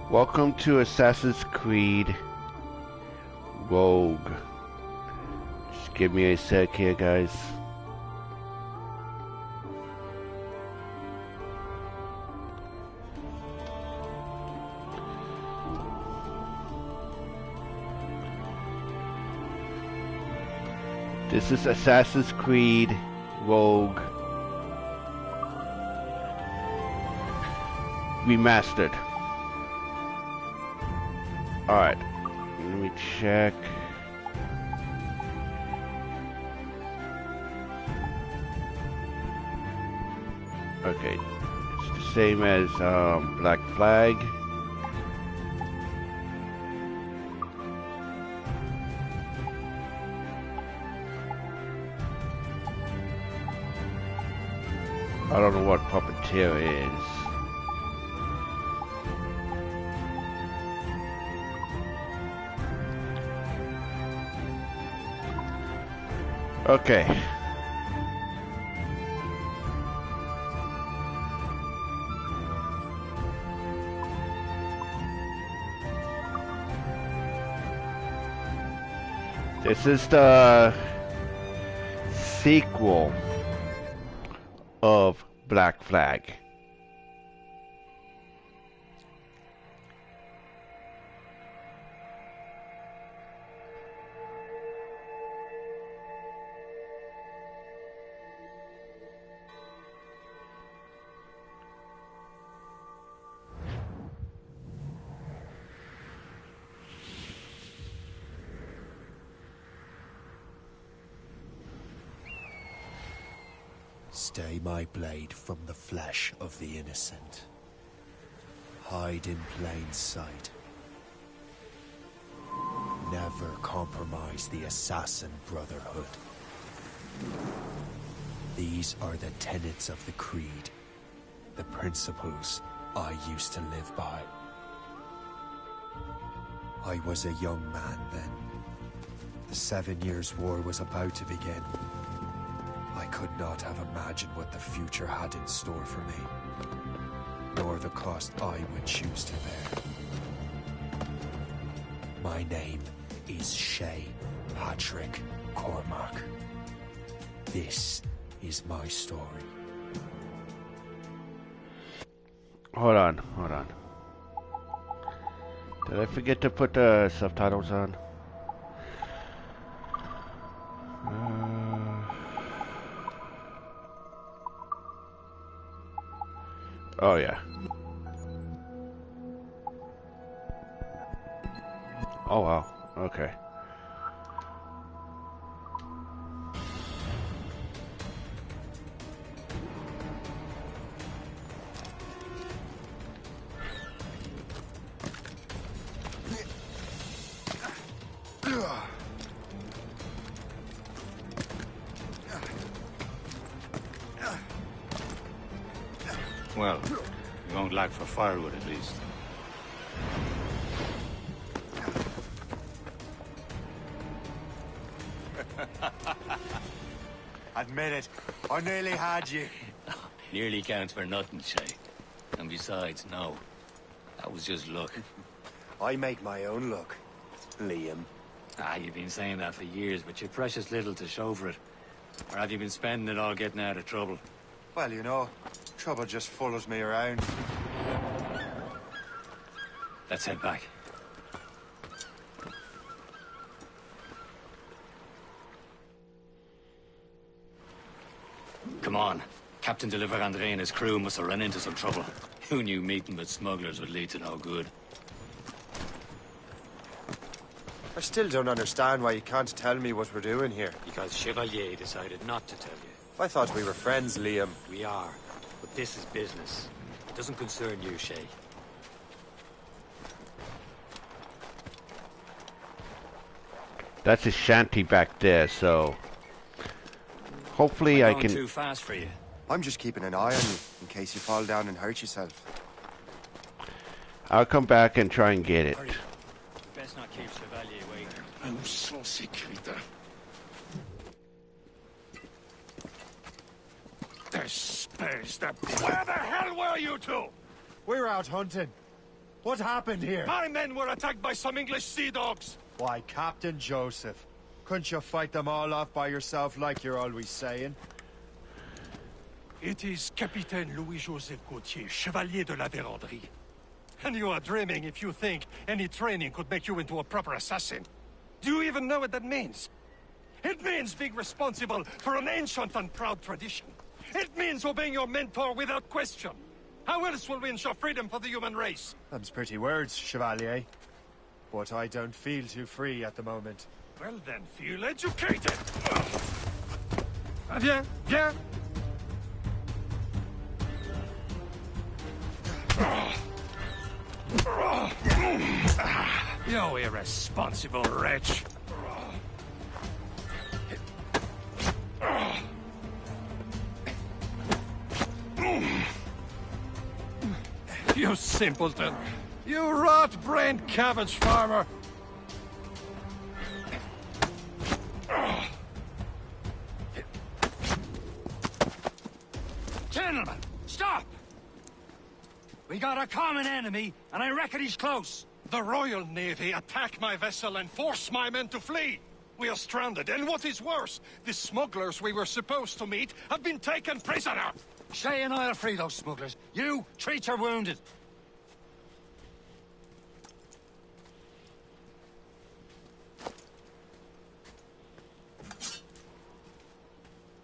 Welcome to Assassin's Creed Rogue. Just give me a sec here, guys. This is Assassin's Creed Rogue Remastered. Alright, let me check. Okay, it's the same as Black Flag. I don't know what Puppeteer is. Okay. This is the sequel of Black Flag. Stay my blade from the flesh of the innocent. Hide in plain sight. Never compromise the Assassin Brotherhood. These are the tenets of the Creed, the principles I used to live by. I was a young man then. The 7 Years' War was about to begin. I could not have imagined what the future had in store for me, nor the cost I would choose to bear. My name is Shay Patrick Cormac. This is my story. Hold on. Did I forget to put the subtitles on? Oh yeah. Oh wow. Okay. Well, you won't lack for firewood at least. Admit it, I nearly had you. Nearly counts for nothing, Shay. And besides, no. That was just luck. I make my own luck, Liam. You've been saying that for years, but you've precious little to show for it. Or have you been spending it all getting out of trouble? Well, you know, trouble just follows me around. Let's head back. Come on. Captain Deliver Andre and his crew must have run into some trouble. Who knew meeting with smugglers would lead to no good? I still don't understand why you can't tell me what we're doing here. Because Chevalier decided not to tell you. I thought we were friends, Liam. We are, but this is business. It doesn't concern you, Shay. That's a shanty back there, so hopefully I can. Too fast for you. I'm just keeping an eye on you, in case you fall down and hurt yourself. I'll come back and try and get it. Hurry. Best not keep Chevalier waiting. I'm saucy, Creator. The spares that. Where the hell were you two? We're out hunting. What happened here? My men were attacked by some English sea dogs. Why, Captain Joseph, couldn't you fight them all off by yourself like you're always saying? It is Capitaine Louis-Joseph Gauthier, Chevalier de la Vérendrye. And you are dreaming if you think any training could make you into a proper assassin. Do you even know what that means? It means being responsible for an ancient and proud tradition. It means obeying your mentor without question. How else will we ensure freedom for the human race? Them's pretty words, Chevalier. But I don't feel too free at the moment. Well then, feel educated! Viens, viens! You irresponsible wretch! You simpleton! You rot-brained cabbage farmer! Gentlemen, stop! We got a common enemy, and I reckon he's close. The Royal Navy attack my vessel and force my men to flee! We are stranded, and what is worse, the smugglers we were supposed to meet have been taken prisoner! Shay and I'll free those smugglers. You, treat your wounded.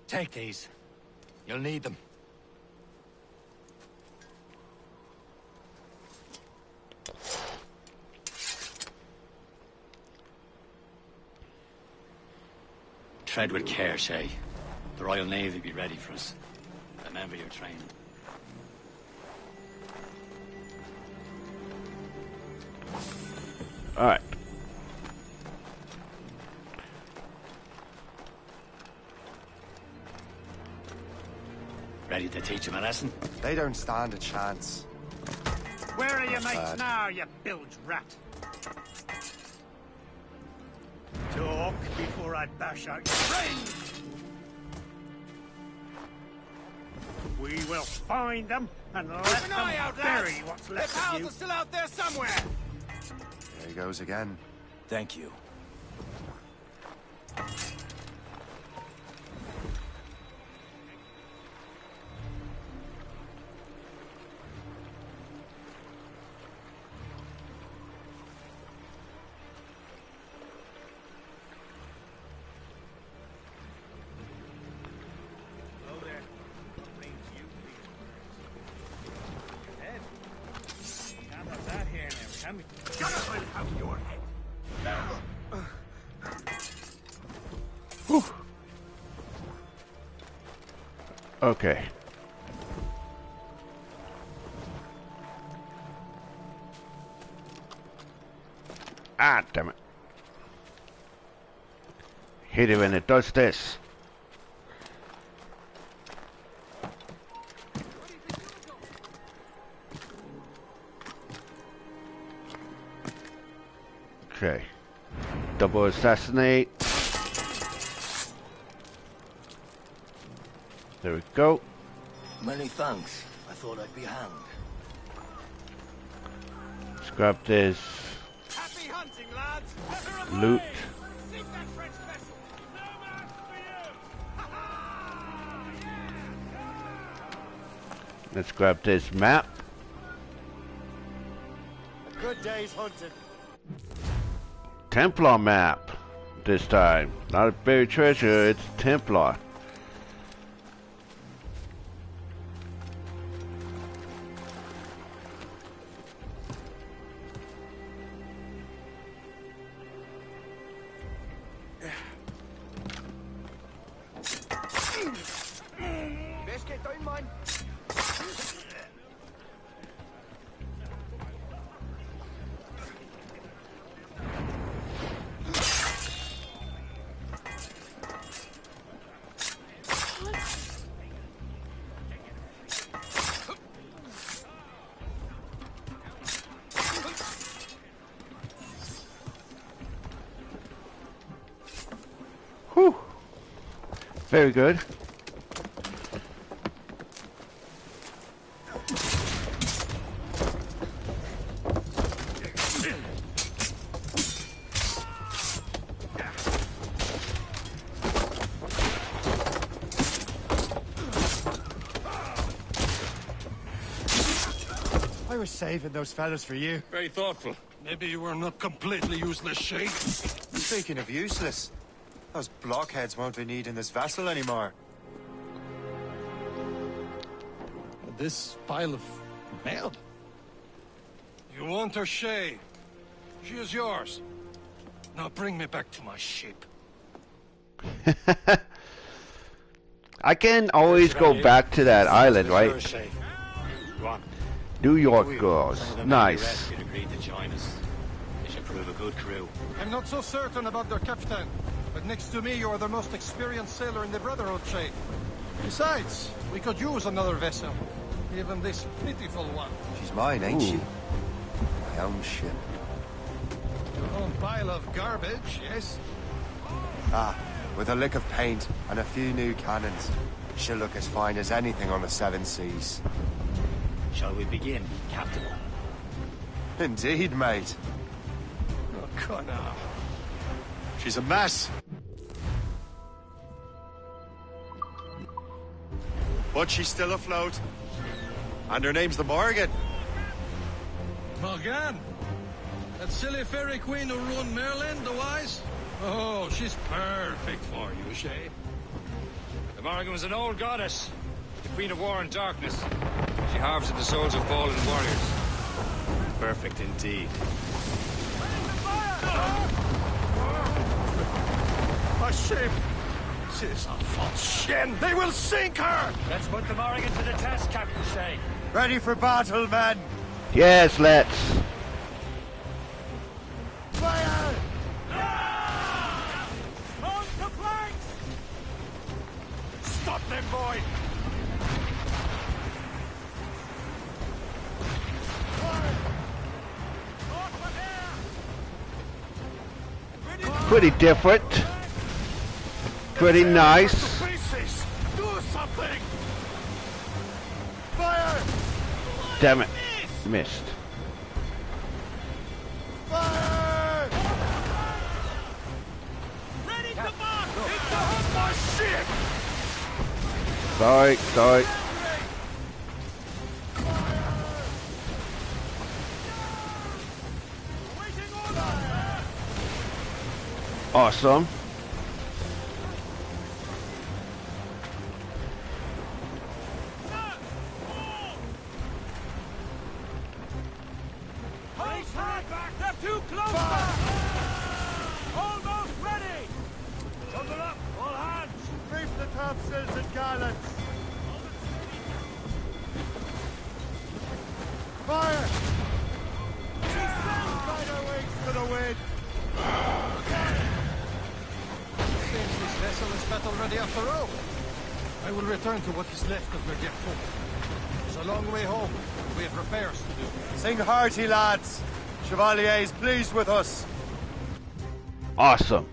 Take these. You'll need them. Tread with care, Shay. The Royal Navy be ready for us. Remember your training. All right. Ready to teach him a lesson? They don't stand a chance. Where are your mates now, you bilge rat? Talk before I bash out your brains! We will find them and let them bury what's left of you. Still out there somewhere! There he goes again. Thank you. Whew. Okay. Ah, damn it. Hate it when it does this. Okay. Double assassinate. There we go. Many thanks. I thought I'd be hanged. Let's grab this Happy hunting, lads! loot. Sink that French vessel! No match for you! Let's grab this map. A good day's hunting. Templar map this time. Not a buried treasure, it's Templar. Whew. Very good. were saving those fellas for you. Very thoughtful. Maybe you were not completely useless, Shay. Speaking of useless, those blockheads won't be needing this vessel anymore. This pile of mail? You want her, Shay? She is yours. Now bring me back to my ship. I can always go back to that island, right? Shay. Go on. New York girls. Some of the Nice. rescued agreed to join us. They should prove a good crew. I'm not so certain about their captain, but next to me, you are the most experienced sailor in the Brotherhood, Shay. Besides, we could use another vessel. Even this pitiful one. She's mine, ain't Ooh. she? My own ship. Your own pile of garbage, yes? Ah, with a lick of paint and a few new cannons, she'll look as fine as anything on the seven seas. Shall we begin, Captain? Indeed, mate. Oh, Connor. She's a mess. But she's still afloat. And her name's the Morgan. Morgan? That silly fairy queen who ruined Merlin, the wise? Oh, she's perfect for you, Shay. The Morrigan was an old goddess, the queen of war and darkness. She harvested the souls of fallen warriors. Perfect indeed. A ship! She's a false shin! They will sink her! Let's put the Morrigan to the test, Captain Shay. Ready for battle, men! Yes, let's. Fire! On the planks! Stop them, boy! Pretty different. Pretty nice. To pieces! Do something! Fire! Damn it. Missed. Fire! Ready to march! It's the hook, my ship! Sorry, sorry. Waiting order! Awesome. Hold back! They're too close! Almost ready! Tumble up, all hands! Reef the topsails and gallants! Fire! Spread our wings to the wind! Seems this vessel is battle ready after all. I will return to what is left of the depot. It's a long way home. We have repairs to do. Sing hearty, lads! Chevalier is pleased with us. Awesome.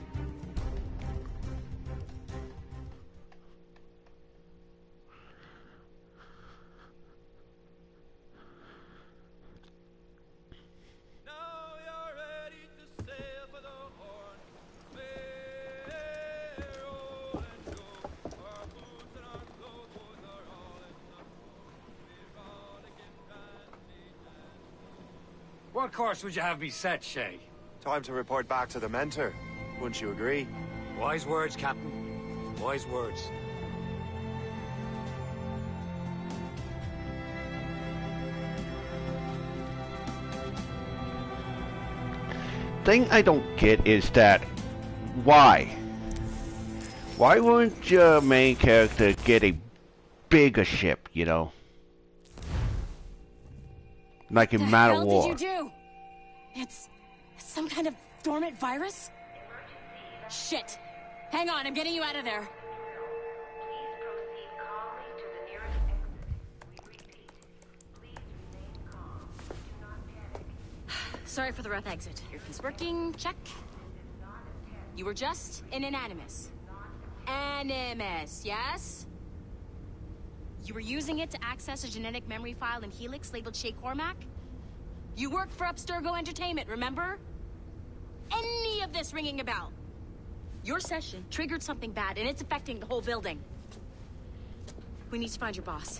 What course would you have me set, Shay? Time to report back to the mentor. Wouldn't you agree? Wise words, Captain. Wise words. Thing I don't get is that why? Why wouldn't your main character get a bigger ship, you know? Like in Man of War. What did you do? It's some kind of dormant virus? Shit. Hang on, I'm getting you out of there. Please proceed calmly to the nearest exit. We repeat, please remain calm. Do not panic. Sorry for the rough exit. Earpiece working, check. You were just in an animus. Animus, yes? You were using it to access a genetic memory file in Helix labeled Shay Cormac? You worked for Abstergo Entertainment, remember? Any of this ringing a bell? Your session triggered something bad, and it's affecting the whole building. We need to find your boss.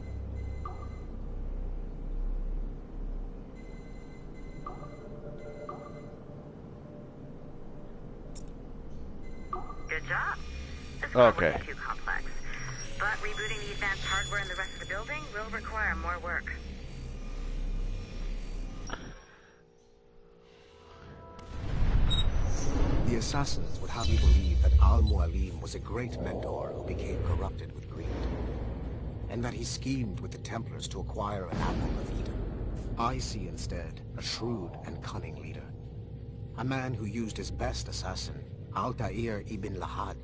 far Okay. way too complex. But rebooting the advanced hardware in the rest of the building will require more work. The assassins would have you believe that Al-Mualim was a great mentor who became corrupted with greed, and that he schemed with the Templars to acquire an apple of Eden. I see instead a shrewd and cunning leader. A man who used his best assassin, Altair ibn Lahad,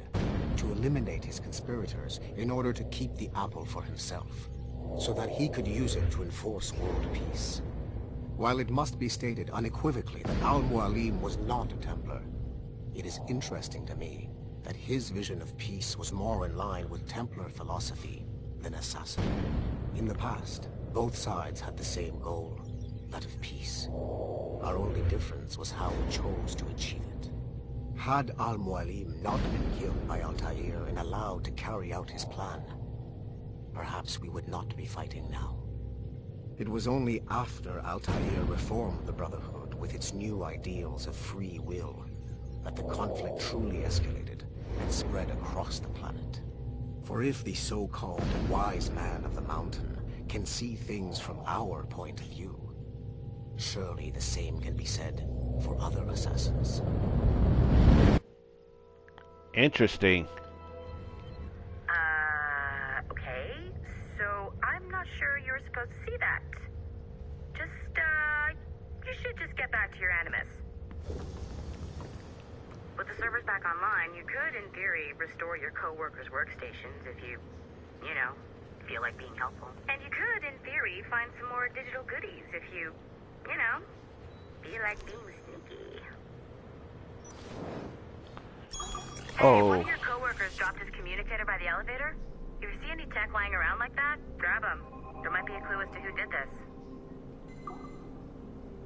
to eliminate his conspirators in order to keep the apple for himself, so that he could use it to enforce world peace. While it must be stated unequivocally that Al-Mualim was not a Templar, it is interesting to me that his vision of peace was more in line with Templar philosophy than assassin. In the past, both sides had the same goal, that of peace. Our only difference was how we chose to achieve it. Had Al-Mualim not been killed by Altair and allowed to carry out his plan, perhaps we would not be fighting now. It was only after Altair reformed the Brotherhood with its new ideals of free will that the conflict truly escalated and spread across the planet. For if the so-called wise man of the mountain can see things from our point of view, surely the same can be said for other assassins. Interesting. Okay. So I'm not sure you're supposed to see that. You should just get back to your Animus. With the servers back online, you could, in theory, restore your co-workers' workstations if you feel like being helpful. And you could, in theory, find some more digital goodies if you feel like being sneaky. Hey, one of your co-workers dropped his communicator by the elevator. If you see any tech lying around like that, grab them. There might be a clue as to who did this.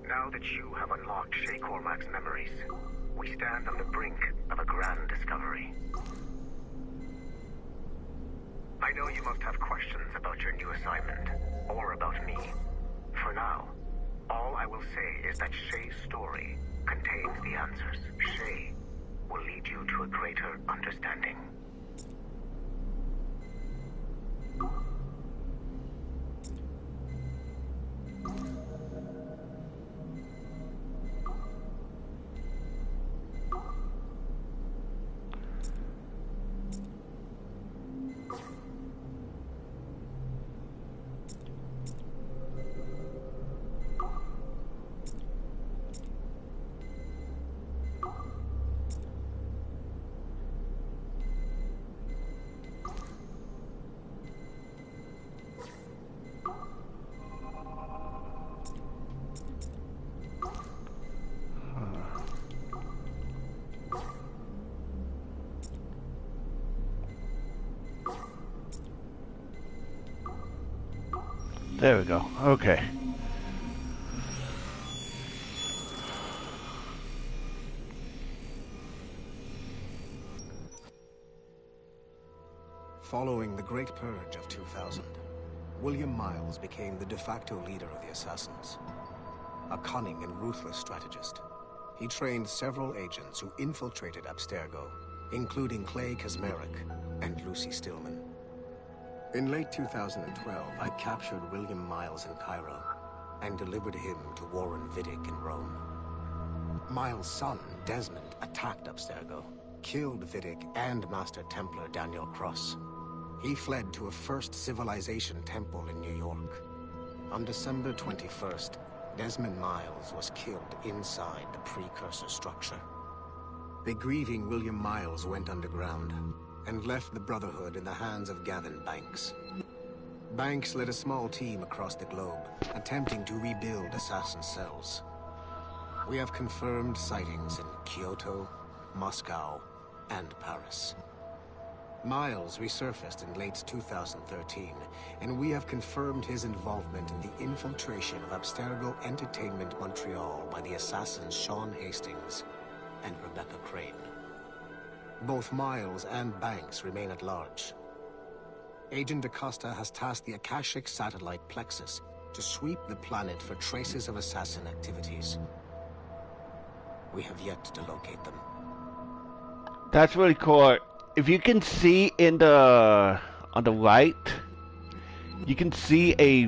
Now that you have unlocked Shay Cormac's memories, we stand on the brink of a grand discovery. I know you must have questions about your new assignment, or about me. For now, all I will say is that Shay's story contains the answers. Shay will lead you to a greater understanding. There we go. Okay. Following the Great Purge of 2000, William Miles became the de facto leader of the Assassins. A cunning and ruthless strategist, he trained several agents who infiltrated Abstergo, including Clay Kazmarek and Lucy Stillman. In late 2012, I captured William Miles in Cairo and delivered him to Warren Vidic in Rome. Miles' son, Desmond, attacked Abstergo, killed Vidic and Master Templar Daniel Cross. He fled to a First Civilization temple in New York. On December 21st, Desmond Miles was killed inside the precursor structure. The grieving William Miles went underground and left the Brotherhood in the hands of Gavin Banks. Banks led a small team across the globe, attempting to rebuild assassin cells. We have confirmed sightings in Kyoto, Moscow, and Paris. Miles resurfaced in late 2013, and we have confirmed his involvement in the infiltration of Abstergo Entertainment Montreal by the assassins Sean Hastings and Rebecca Crane. Both Miles and Banks remain at large. Agent Acosta has tasked the Akashic satellite Plexus to sweep the planet for traces of assassin activities. We have yet to locate them. That's really cool. If you can see in the on the right, you can see a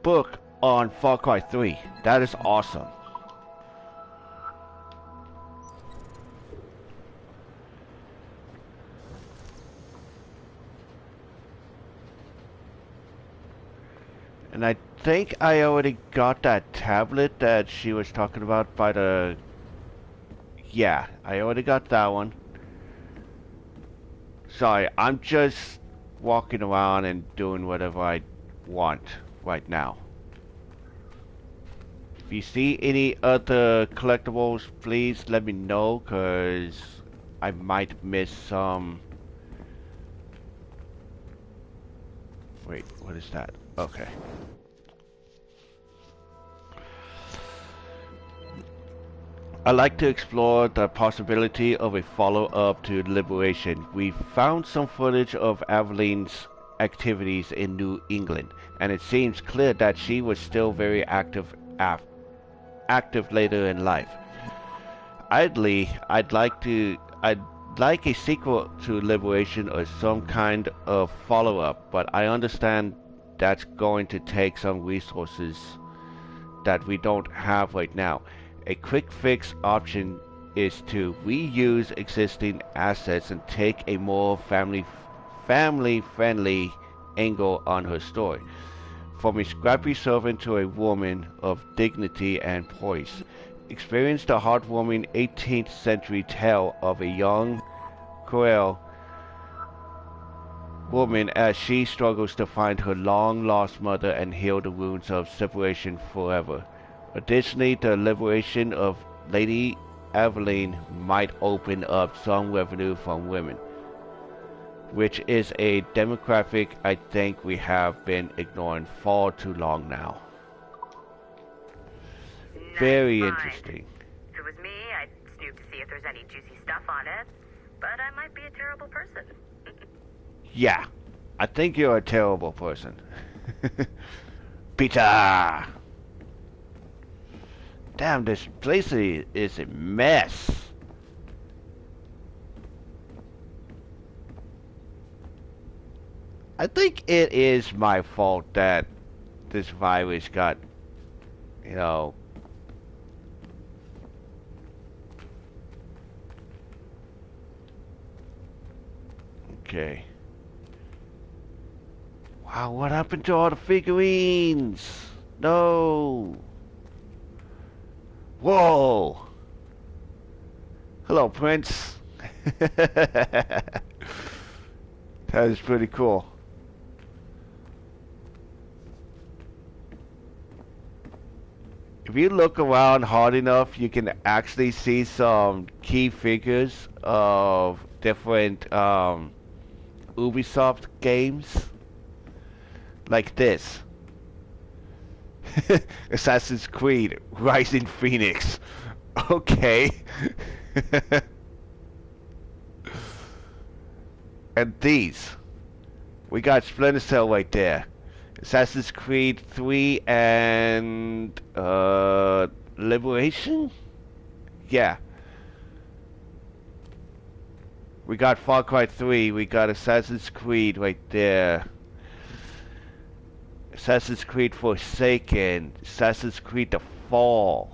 book on Far Cry 3. That is awesome. And I think I already got that tablet that she was talking about by the... Yeah, I already got that one. Sorry, I'm just walking around and doing whatever I want right now. If you see any other collectibles, please let me know, cause I might miss some. Wait, what is that? Okay. I'd like to explore the possibility of a follow-up to Liberation. We found some footage of Aveline's activities in New England, and it seems clear that she was still very active later in life. I'd like a sequel to Liberation or some kind of follow-up, but I understand that's going to take some resources that we don't have right now. A quick fix option is to reuse existing assets and take a more family-friendly angle on her story. From a scrappy servant to a woman of dignity and poise. Experience the heartwarming 18th century tale of a young, cruel woman as she struggles to find her long-lost mother and heal the wounds of separation forever. Additionally, the liberation of Lady Aveline might open up some revenue from women, which is a demographic I think we have been ignoring far too long now. Very interesting. If it was me, I'd snoop to see if there's any juicy stuff on it, but I might be a terrible person. Yeah, I think you're a terrible person. Peter! Damn, this place is a mess. I think it is my fault that this virus got, you know... Okay. Wow, what happened to all the figurines? No. Whoa. Hello, Prince. That is pretty cool. If you look around hard enough, you can actually see some key figures of different Ubisoft games. Like this. Assassin's Creed, Rising Phoenix. Okay. And these. We got Splinter Cell right there. Assassin's Creed 3 and Liberation? Yeah. We got Far Cry 3, we got Assassin's Creed right there. Assassin's Creed Forsaken, Assassin's Creed The Fall.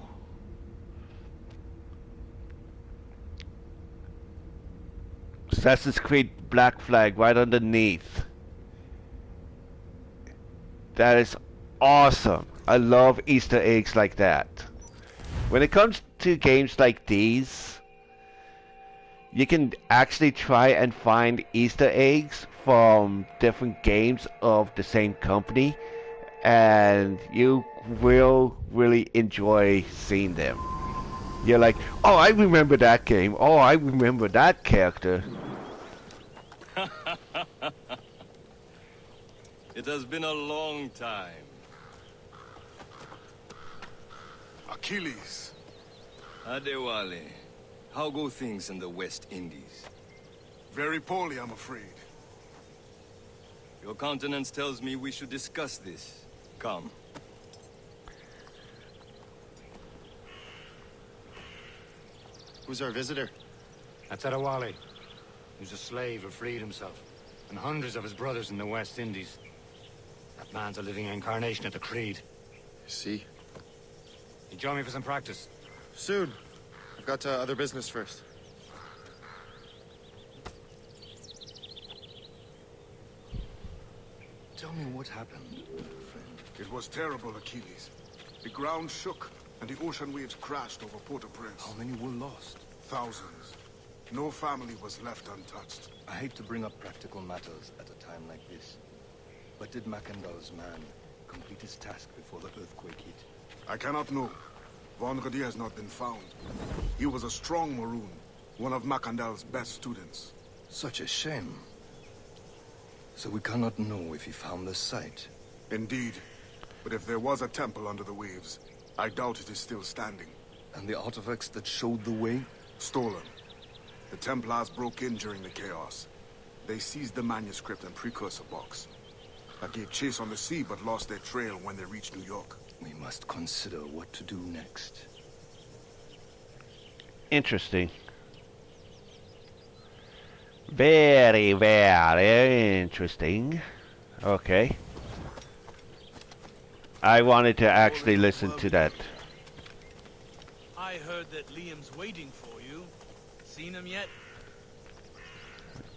Assassin's Creed Black Flag right underneath. That is awesome. I love Easter eggs like that. When it comes to games like these, you can actually try and find Easter eggs from different games of the same company, and you will really enjoy seeing them. You're like, oh, I remember that game. Oh, I remember that character. It has been a long time. Achilles. Adewale, how go things in the West Indies? Very poorly, I'm afraid. Your countenance tells me we should discuss this. Come. Who's our visitor? That's Adewale. He was a slave who freed himself, and hundreds of his brothers in the West Indies. That man's a living incarnation of the Creed. See? You join me for some practice? Soon. I've got other business first. Tell me what happened, friend. It was terrible, Achilles. The ground shook, and the ocean waves crashed over Port-au-Prince. How many were lost? Thousands. No family was left untouched. I hate to bring up practical matters at a time like this. But did Macandal's man complete his task before the earthquake hit? I cannot know. Vendredi has not been found. He was a strong Maroon, one of Macandal's best students. Such a shame. So we cannot know if he found the site. Indeed. But if there was a temple under the waves, I doubt it is still standing. And the artifacts that showed the way? Stolen. The Templars broke in during the chaos. They seized the manuscript and precursor box. I gave chase on the sea, but lost their trail when they reached New York. We must consider what to do next. Interesting. Very, very interesting. Okay. I wanted to actually listen to that. I heard that Liam's waiting for you. Seen him yet?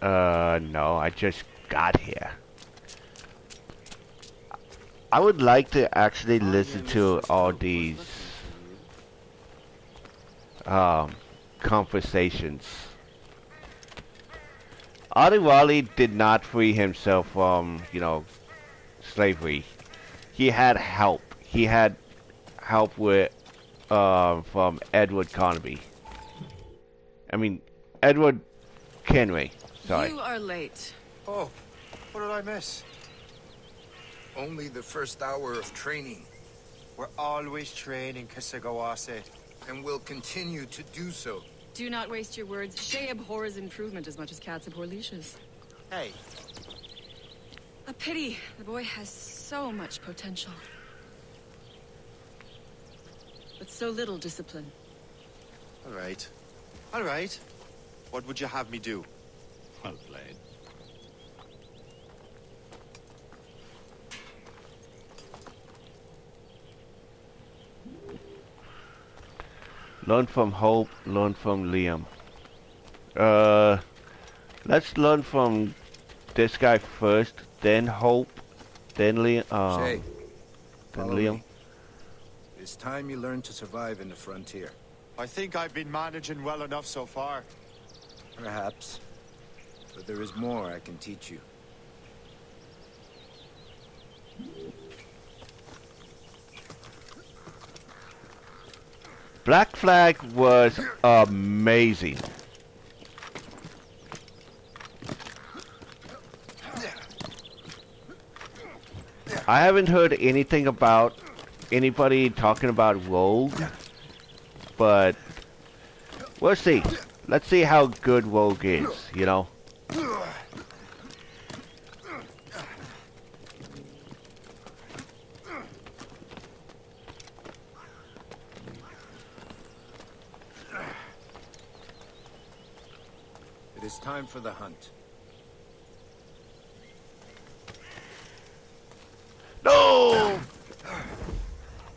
No, I just got here. I would like to actually listen to all these conversations. Adewale did not free himself from, you know, slavery. He had help. He had help with from Edward Carnaby. I mean, Edward Kenway. Sorry. You are late. Oh, what did I miss? Only the first hour of training. We're always training, Kisagawase. And will continue to do so. Do not waste your words. Shay abhors improvement as much as cats abhor leashes. Hey. A pity. The boy has so much potential. But so little discipline. All right. All right. What would you have me do? Well played. Learn from Hope, learn from Liam. Let's learn from this guy first, then Hope, then Liam. Shay, then follow Liam. me. It's time you learn to survive in the frontier. I think I've been managing well enough so far. Perhaps. But there is more I can teach you. Black Flag was amazing. I haven't heard anything about anybody talking about Rogue, but we'll see. Let's see how good Rogue is, you know? It is time for the hunt. No!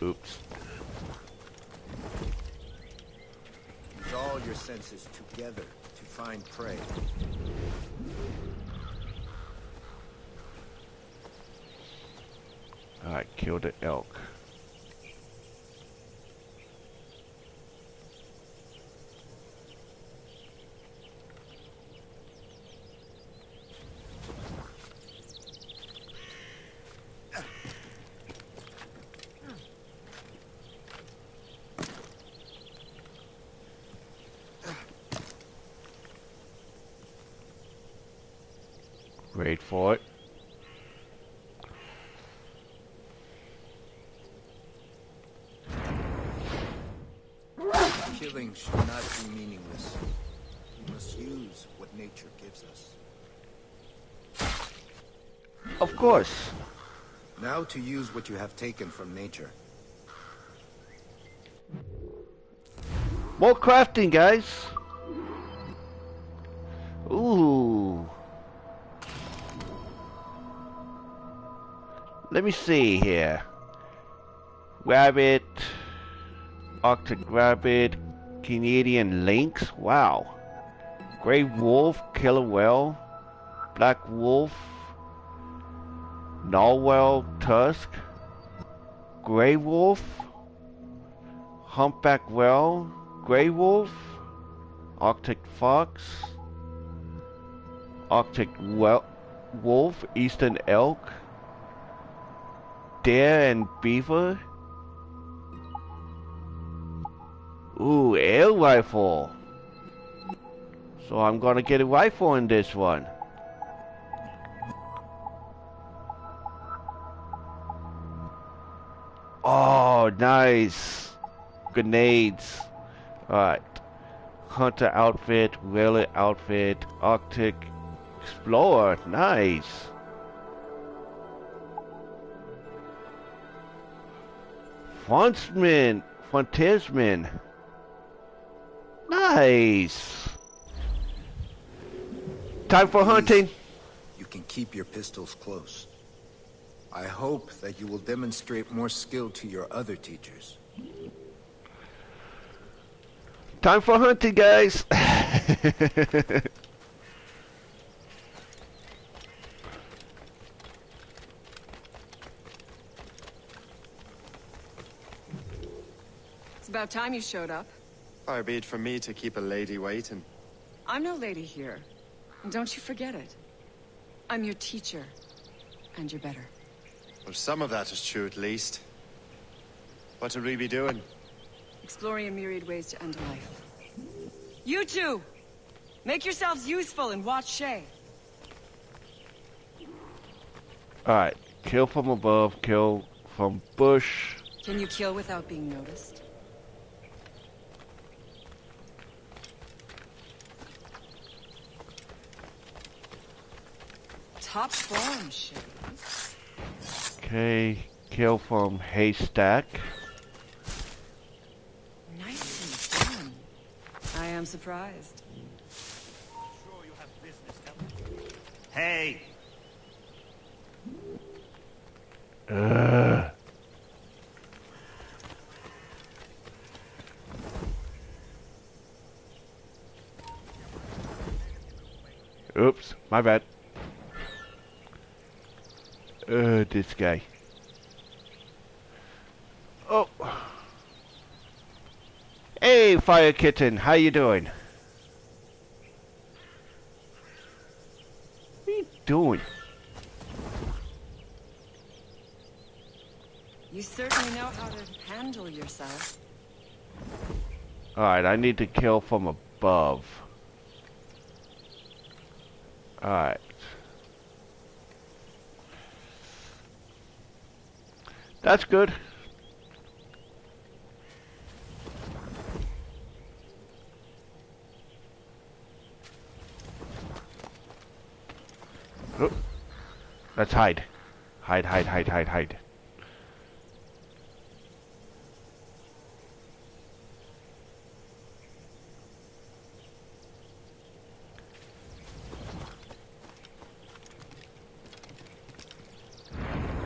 Oops. Use all your senses together to find prey. Alright, kill the elk. Wait for it. Killing should not be meaningless. We must use what nature gives us. Of course. Now to use what you have taken from nature. More crafting, guys. Ooh. let me see here. Rabbit, Arctic rabbit, Canadian lynx. Wow. Gray wolf, killer whale, black wolf, narwhal tusk, gray wolf, humpback whale, gray wolf, Arctic fox, Arctic wolf, eastern elk, deer and beaver. Ooh, air rifle. So I'm gonna get a rifle in this one. Oh, nice. Grenades. Alright. Hunter outfit, whaler outfit, Arctic explorer. Nice. Frontiersman. Nice. Time for hunting. You can keep your pistols close. I hope that you will demonstrate more skill to your other teachers. Time for hunting, guys. It's about time you showed up. Far be it from me to keep a lady waiting. I'm no lady here. And don't you forget it. I'm your teacher. And you're better. Well, some of that is true at least. What would we be doing? Exploring a myriad ways to end a life. You two! Make yourselves useful and watch Shay. Alright. Kill from above, kill from bush. Can you kill without being noticed? Top form, Shay. Okay. Kill from haystack. Nicely done. I am surprised. Sure you have business, don't you? Hey! Oops, my bad. This guy. Oh. Hey, Fire Kitten, how you doing? What are you doing? You certainly know how to handle yourself. Alright, I need to kill from above. Alright. That's good. Oh. Let's hide. Hide, hide, hide, hide, hide.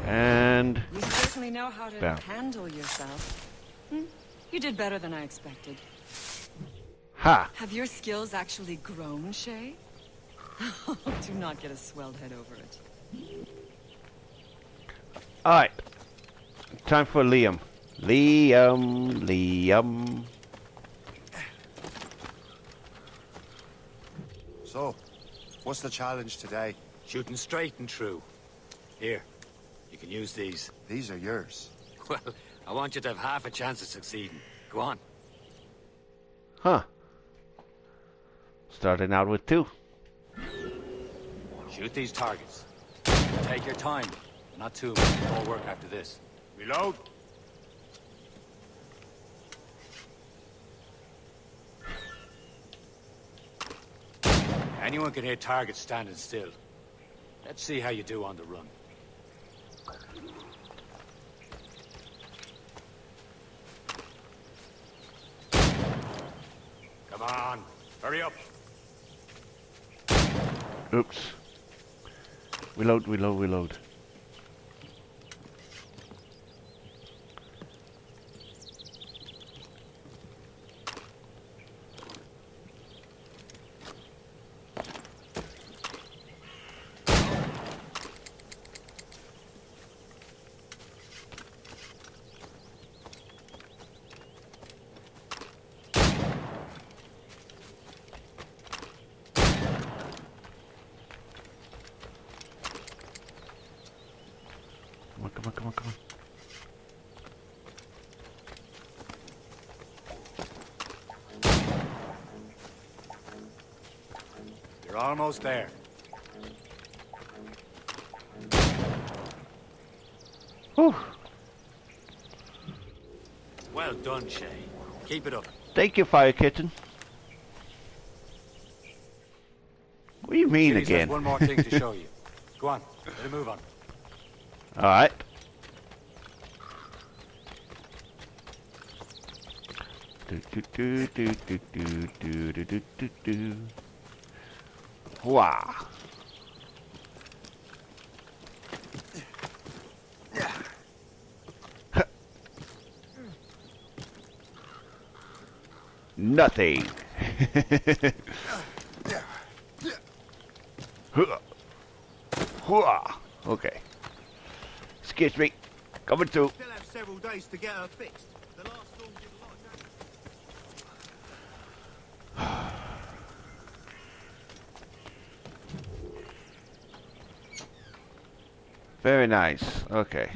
And You certainly know how to bam. handle yourself. You did better than I expected. Ha! Have your skills actually grown, Shay? Do not get a swelled head over it. Alright. Time for Liam. Liam. So, what's the challenge today? Shooting straight and true. Here, you can use these. These are yours. Well, I want you to have half a chance of succeeding. Go on. Huh. Starting out with 2. Shoot these targets. Take your time. Not too much. More work after this. Reload. Anyone can hit targets standing still. Let's see how you do on the run. Come on, hurry up. Oops. Reload. You're almost there. Whew. Well done, Shay. Keep it up. Thank you, Fire Kitten. What do you mean Achilles again? has one more thing to show you. Go on, let him move on. All right. Do do do do do do do do do do. Wow. Nothing. Okay. Excuse me. Coming through. Still have several days to get her fixed. The last storm did a lot of damage. Very nice. Okay.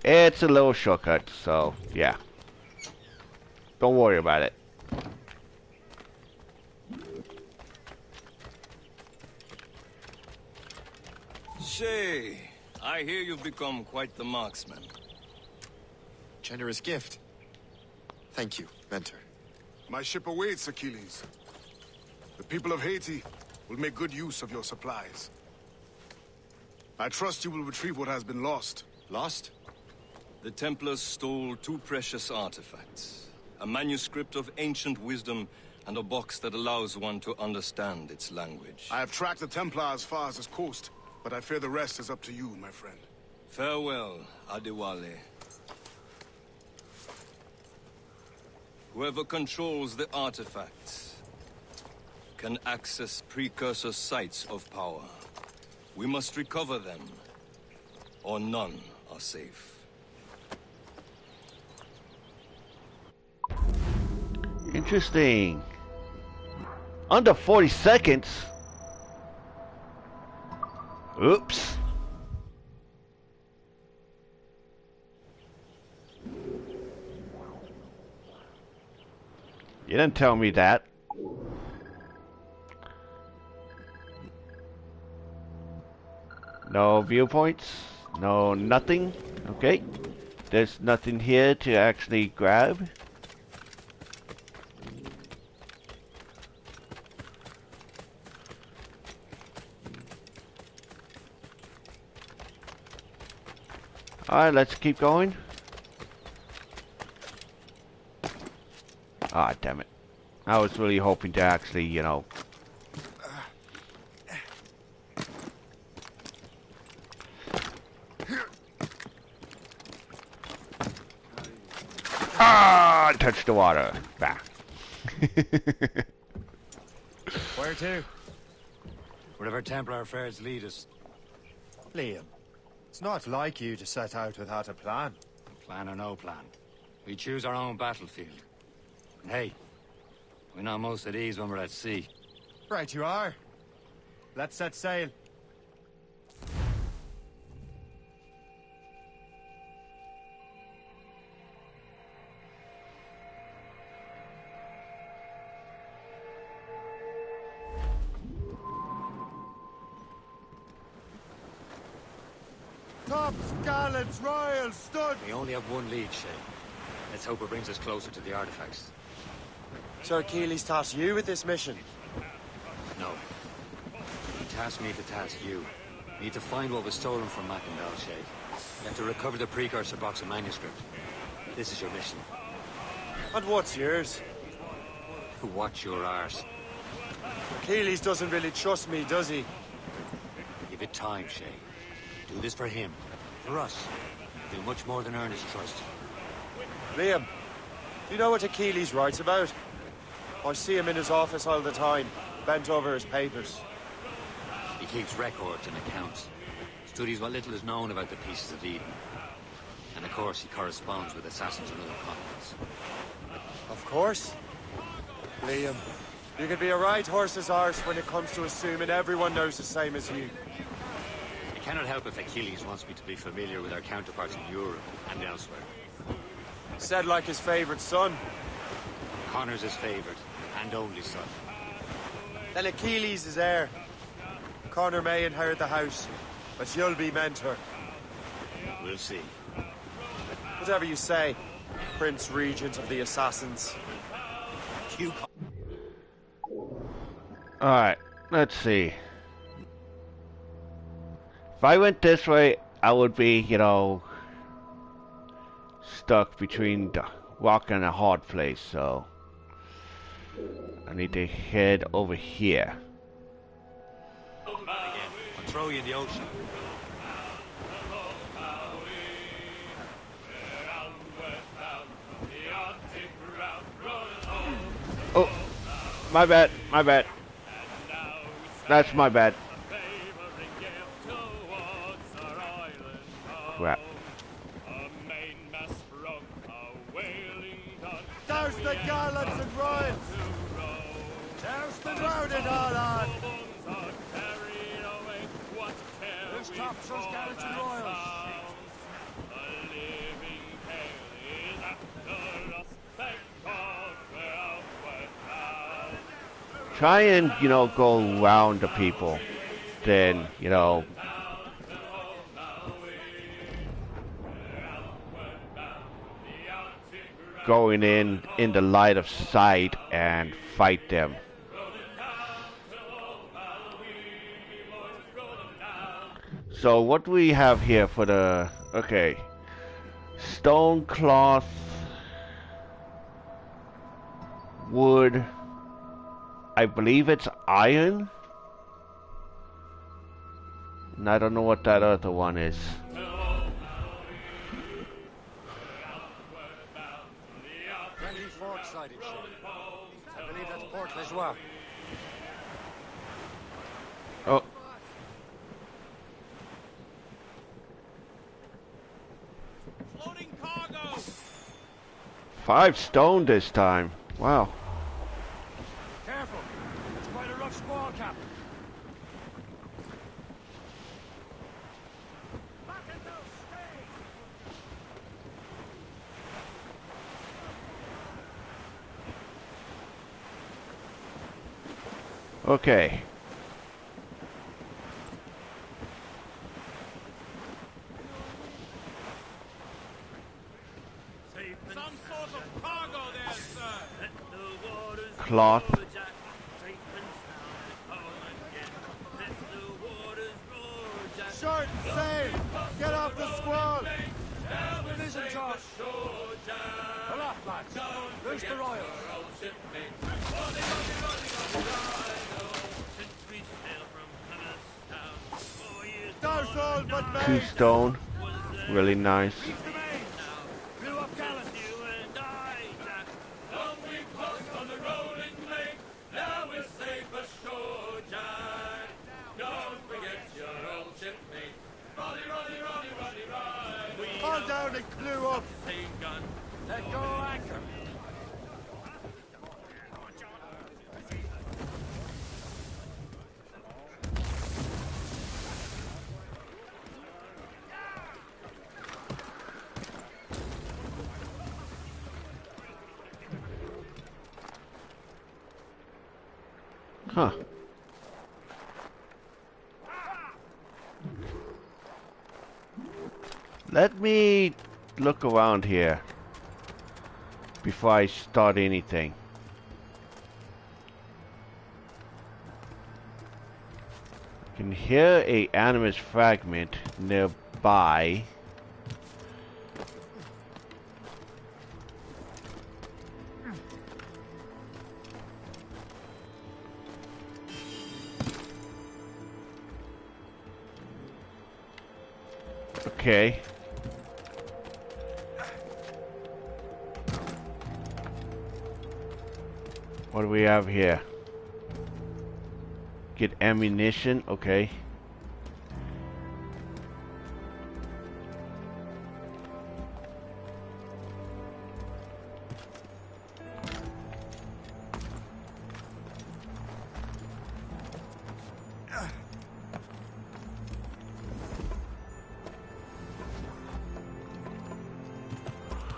It's a little shortcut, so yeah. Don't worry about it. Shay, I hear you've become quite the marksman. Generous gift. Thank you, Mentor. My ship awaits, Achilles. The people of Haiti will make good use of your supplies. I trust you will retrieve what has been lost. Lost? The Templars stole 2 precious artifacts. A manuscript of ancient wisdom and a box that allows one to understand its language. I have tracked the Templar as far as this coast, but I fear the rest is up to you, my friend. Farewell, Adewale. Whoever controls the artifacts can access precursor sites of power. We must recover them, or none are safe. Interesting. Under 40 seconds? Oops. You didn't tell me that. No viewpoints? No nothing? Okay. There's nothing here to actually grab. Alright, let's keep going. Ah, damn it. I was really hoping to actually, you know... Ah! Touch the water. Bah. Where to? Wherever Templar affairs lead us. Liam, it's not like you to set out without a plan. Plan or no plan. We choose our own battlefield. And hey, we know most of these when we're at sea. Right you are. Let's set sail. Tops, gallants, royals, stood! We only have one lead, Shay. Let's hope it brings us closer to the artifacts. Sir Achilles tasked you with this mission. No. He tasked me to task you. We need to find what was stolen from Macandal, Shay. You have to recover the precursor box of manuscript. This is your mission. And what's yours? Watch your arse. Achilles doesn't really trust me, does he? Give it time, Shay. Do this for him. For us. Do much more than earn his trust. Liam, do you know what Achilles writes about? I see him in his office all the time, bent over his papers. He keeps records and accounts. Studies what little is known about the pieces of Eden. And of course, he corresponds with assassins on other continents. Of course. Liam, you could be a right horse's arse when it comes to assuming everyone knows the same as you. I cannot help if Achilles wants me to be familiar with our counterparts in Europe and elsewhere. Said like his favorite son. Connor's his favorite and only son. Then Achilles is heir. Connor may inherit the house, but you'll be mentor. We'll see. Whatever you say, Prince Regent of the Assassins. Alright, let's see. If I went this way, I would be, you know, stuck between the rock and a hard place, so I need to head over here. I'll throw you in the ocean. Oh, my bad, my bad. That's my bad. Crap. Douse the garlands and royals! Douse the loaded all on! Who's tops those garlands and royals? Try and, you know, go around the people. Then, you know, going in the light of sight and fight them. So what do we have here for the, okay, stone, cloth, wood, I believe it's iron, and I don't know what that other one is. I believe that's Port Lejoie. Oh. Floating cargo. 5 stone this time. Wow. Careful. It's quite a rough squall, Captain. Okay. Some sort of cargo there, sir. Cloth. Short and sail! Get off the squall! Listen, Josh. Aloft, lads. There's the Royals. Douse all but men! 2 stone. Really nice. Blew up gallant. Haul down and clew up! Let go anchor. Huh. Let me look around here before I start anything. I can hear a animus fragment nearby. Okay. What do we have here? Get ammunition, okay.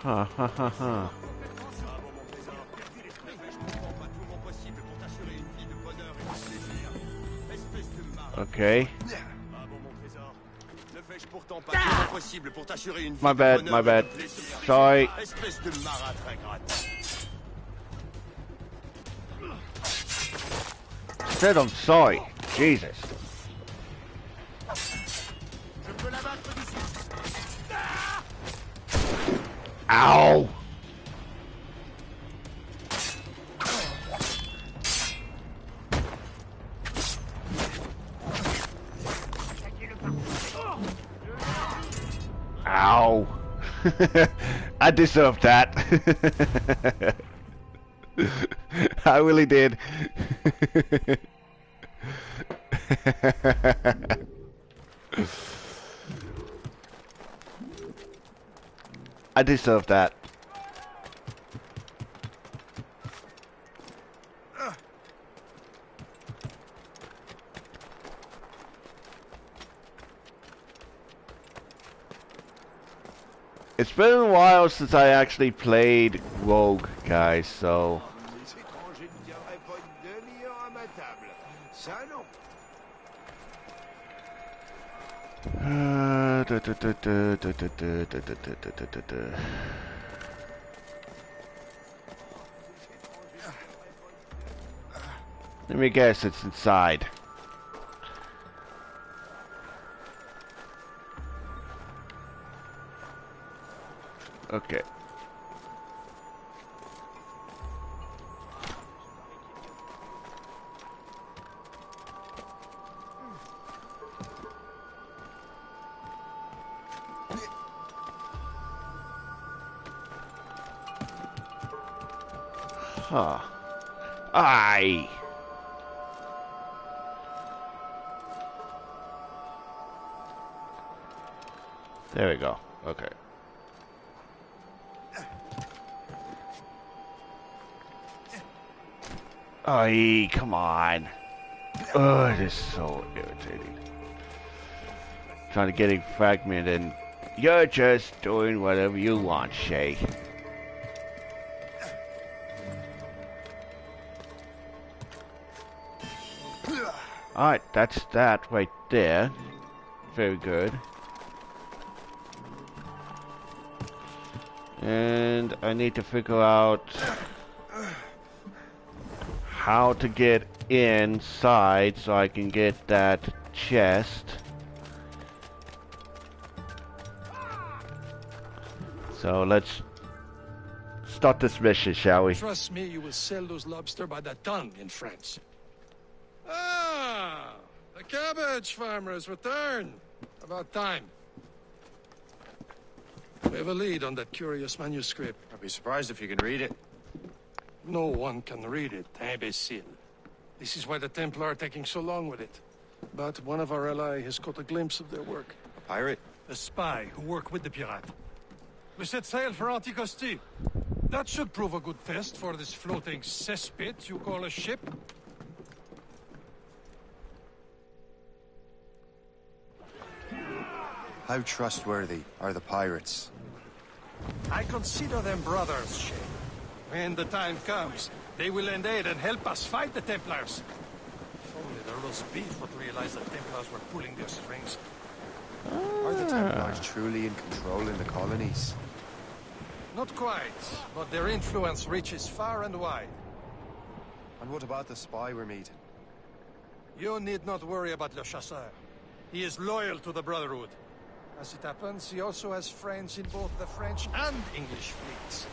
Ha ha ha ha. Okay. My bad, my bad. Sorry. Said I'm sorry. Jesus. Ow! Ow! I deserved that. I really did. I deserve that. It's been a while since I actually played Rogue, guys, so... Let me guess, it's inside. Okay. Huh. Aye. There we go. Okay. Aye, come on. Oh, it is so irritating. Trying to get it fragmented and you're just doing whatever you want, Shay. Alright, that's that right there. Very good. And I need to figure out how to get inside so I can get that chest. So let's start this mission, shall we? Trust me, you will sell those lobster by the ton in France. Ah, the cabbage farmers return. About time. We have a lead on that curious manuscript. I'd be surprised if you can read it. No one can read it, imbecile. This is why the Templar are taking so long with it. But one of our allies has caught a glimpse of their work. A pirate? A spy who worked with the pirate. We set sail for Anticosti. That should prove a good test for this floating cesspit you call a ship. How trustworthy are the pirates? I consider them brothers, Shay. When the time comes, they will lend aid and help us fight the Templars. If only the roast beef would realize the Templars were pulling their strings. Are the Templars truly in control in the colonies? Not quite, but their influence reaches far and wide. And what about the spy we're meeting? You need not worry about Le Chasseur. He is loyal to the Brotherhood. As it happens, he also has friends in both the French and English fleets.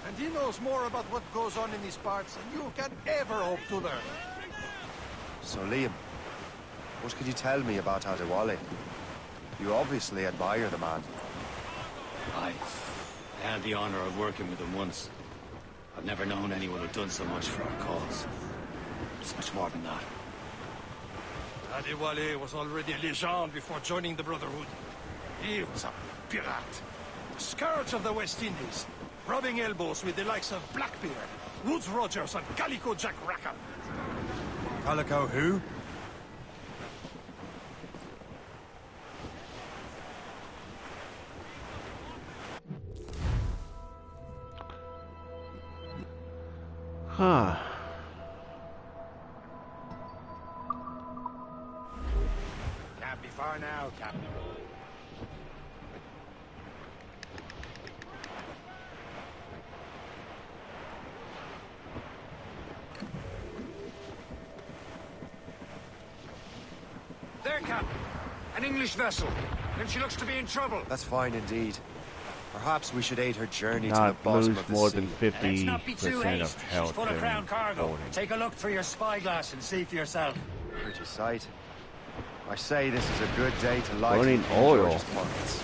And he knows more about what goes on in these parts than you can ever hope to learn. So, Liam, what could you tell me about Adewale? You obviously admire the man. I had the honor of working with him once. I've never known anyone who'd done so much for our cause. It's much more than that. Adewale was already a legend before joining the Brotherhood. He was a pirate. The scourge of the West Indies. Rubbing elbows with the likes of Blackbeard, Woodes Rogers, and Calico Jack Rackham. Calico who? Huh. far now, Captain. There, Captain. An English vessel. And she looks to be in trouble. That's fine indeed. Perhaps we should aid her journey to the Not bottom lose of the more sea. than 50% of health She's full of during crown cargo. boarding. Take a look through your spyglass and see for yourself. Pretty sight. I say this is a good day to light Burning King oil. George's pockets.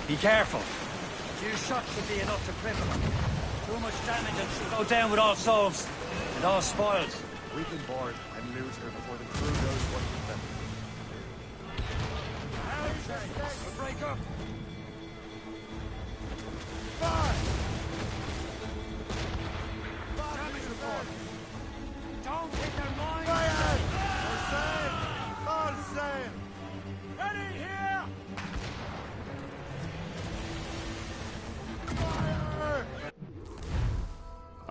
Be careful. A few shots should be enough to cripple her. Too much damage and she'll go down with all souls. And all spoils. We can board and loot her before the crew knows what hit them. We'll break up. Don't hit their line. We're safe! All sail! Ready here!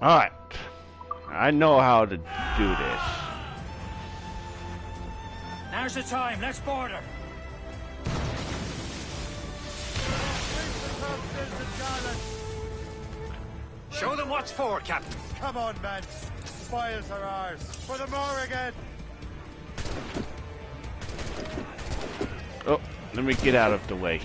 Alright. I know how to do this. Now's the time. Let's board her. Show them what's for, Captain. Come on, men. Spoils are ours. For the Morrigan! Oh, let me get out of the way.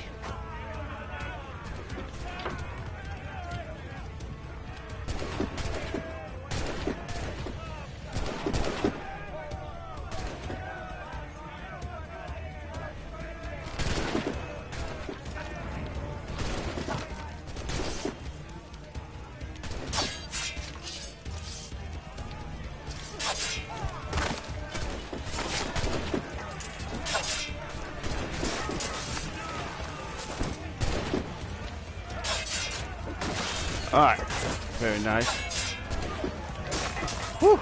Alright, very nice. Whew.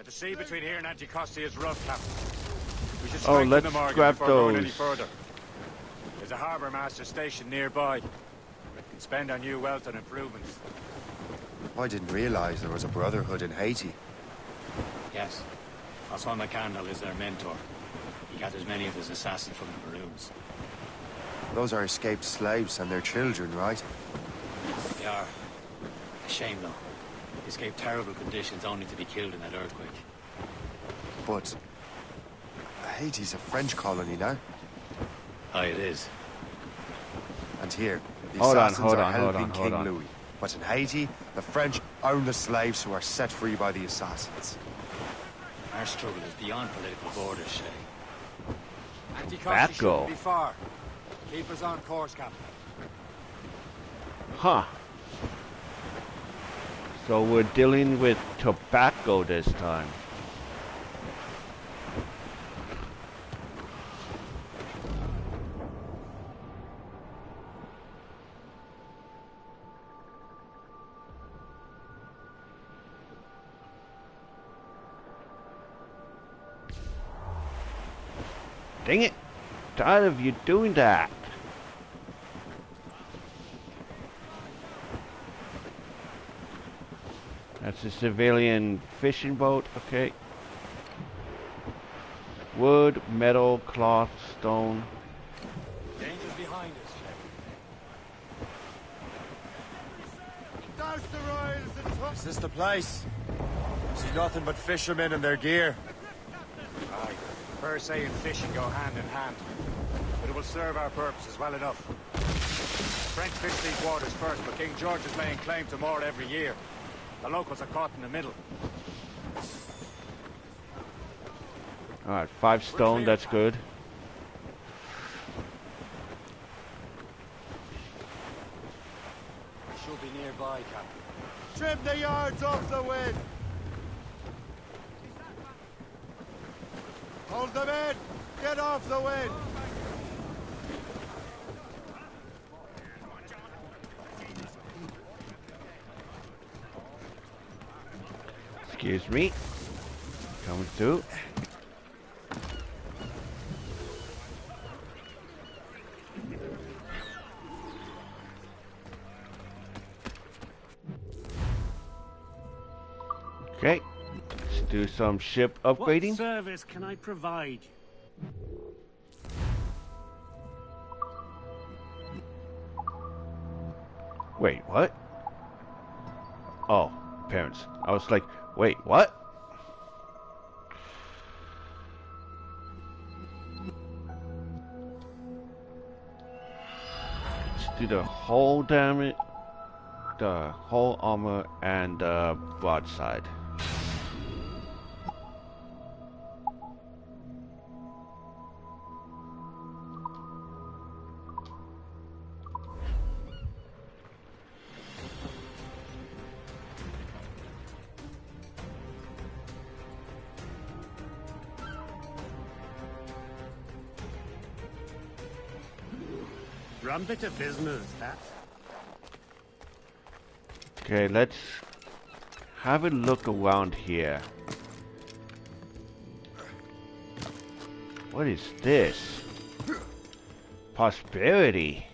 The sea between here and Anticosti is rough, Captain. We should Oh, strengthen let's the Morgan grab before going any those. further. There's a harbour master station nearby. We can spend our new wealth on improvements. I didn't realize there was a brotherhood in Haiti. Yes. Osman McCandle is their mentor. He gathers many of his assassins from the Maroons. Those are escaped slaves and their children, right? They are. A shame, though. They escaped terrible conditions only to be killed in that earthquake. But Haiti's a French colony now. Aye, it is. And here, the Hold on, assassins hold are on, hold helping on, hold King on. Louis. But in Haiti, the French own the slaves who are set free by the assassins. Our struggle is beyond political borders, Shay. Anticosti Tobacco. shouldn't be far. Keep us on course, Captain. Huh. So we're dealing with tobacco this time. Dang it! Tired of you doing that. That's a civilian fishing boat, okay. Wood, metal, cloth, stone. Danger's behind us, Douse the royals! Is this the place? See nothing but fishermen and their gear. Aye. Per se and fishing go hand in hand. But it will serve our purposes well enough. The French fish these waters first, but King George is laying claim to more every year. The locals are caught in the middle. Alright, 5 stone, that's good. Should be nearby, Captain. Trim the yards off the wind! Hold them in! Get off the wind! Excuse me. Coming through. Okay. Let's do some ship upgrading. What service can I provide you? Wait, what? Oh, parents. I was like, wait, what? Let's do the whole damage, the whole armor, and the broadside. Rum bit of business, that. Okay, let's have a look around here. What is this? Prosperity.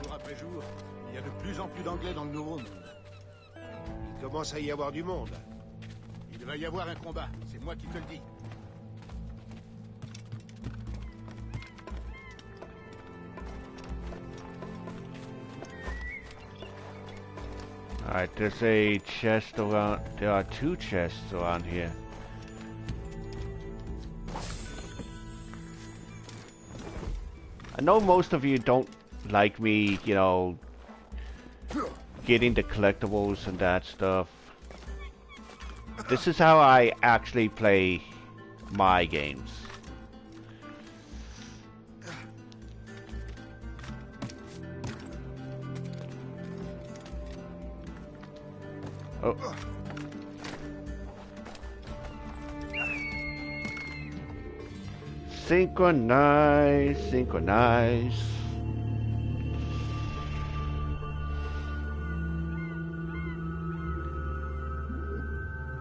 Jour après jour, il y a de plus en plus d'anglais dans le nouveau monde. Il commence à y avoir du monde. Il va y avoir un combat, c'est moi qui te le dis. Alright, there's a chest around. There are two chests around here. I know most of you don't like me, you know, getting the collectibles and that stuff. This is how I actually play my games. Oh. Synchronize, synchronize.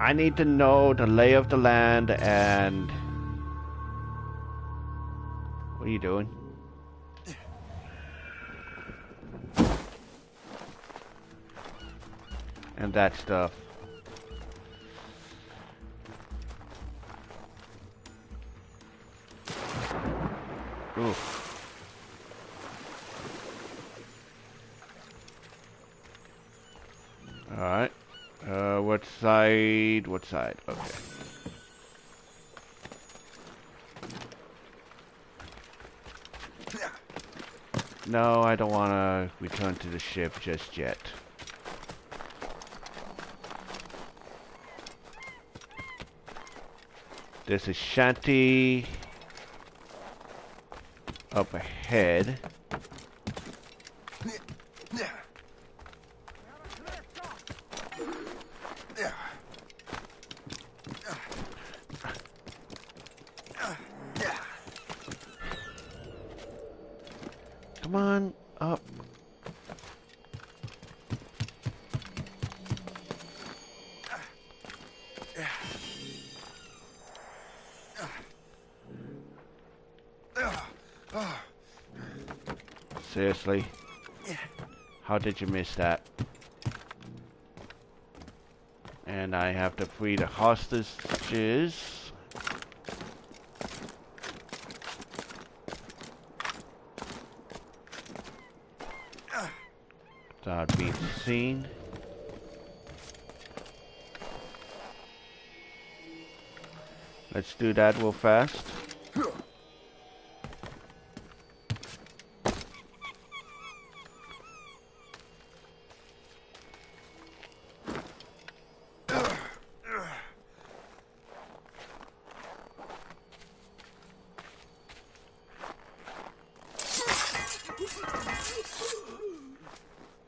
I need to know the lay of the land and... What are you doing? And that stuff. Ooh. Alright. What side? What side? Okay. No, I don't want to return to the ship just yet. There's a shanty up ahead. Come on up. Seriously? How did you miss that? And I have to free the hostages. Without being seen. Let's do that real fast.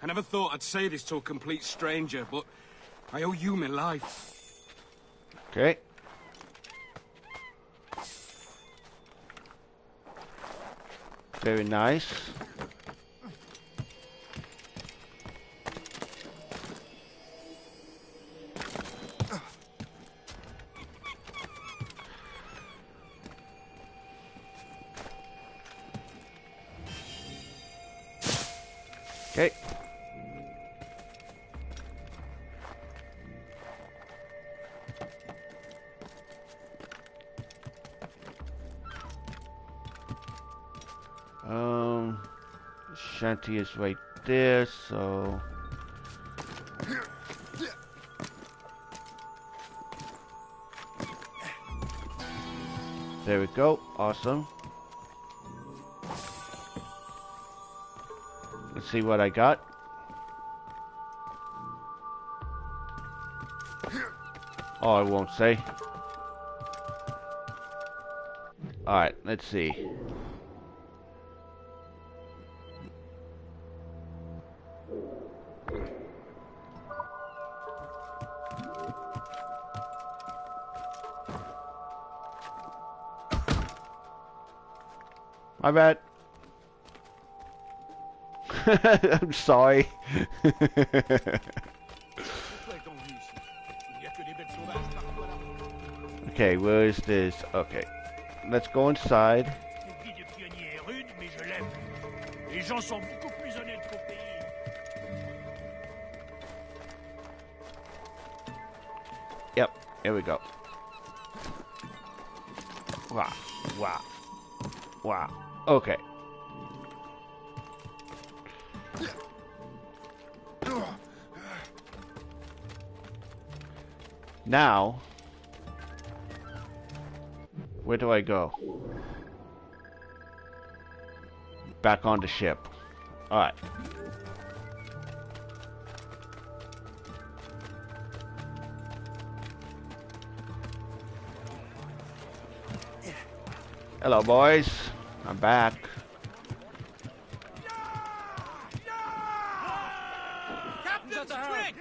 I never thought I'd say this to a complete stranger, but I owe you my life. Okay. Very nice. Okay. Shanty is right there, so there we go. Awesome. Let's see what I got. Oh, I won't say. Alright, let's see. My bad. I'm sorry. Okay, where is this? Okay, let's go inside. Yep, here we go. Wow, wow, wow. Okay. Now, where do I go? Back on the ship. Alright. Hello, boys. I'm back.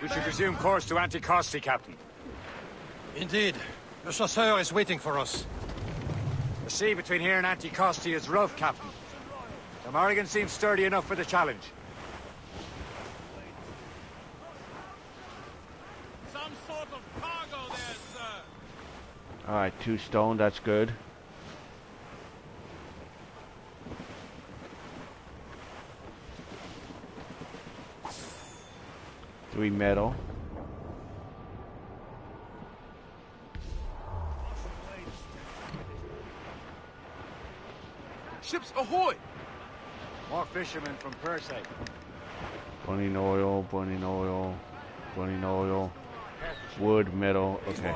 We should resume course to Anticosti, Captain. Indeed. The chasseur is waiting for us. The sea between here and Anticosti is rough, Captain. The Morrigan seems sturdy enough for the challenge. Some sort of cargo there, sir. Alright, 2 stone, that's good. Three metal. Ships ahoy! More fishermen from Persay. Burning oil, burning oil, burning oil. Wood, metal, okay.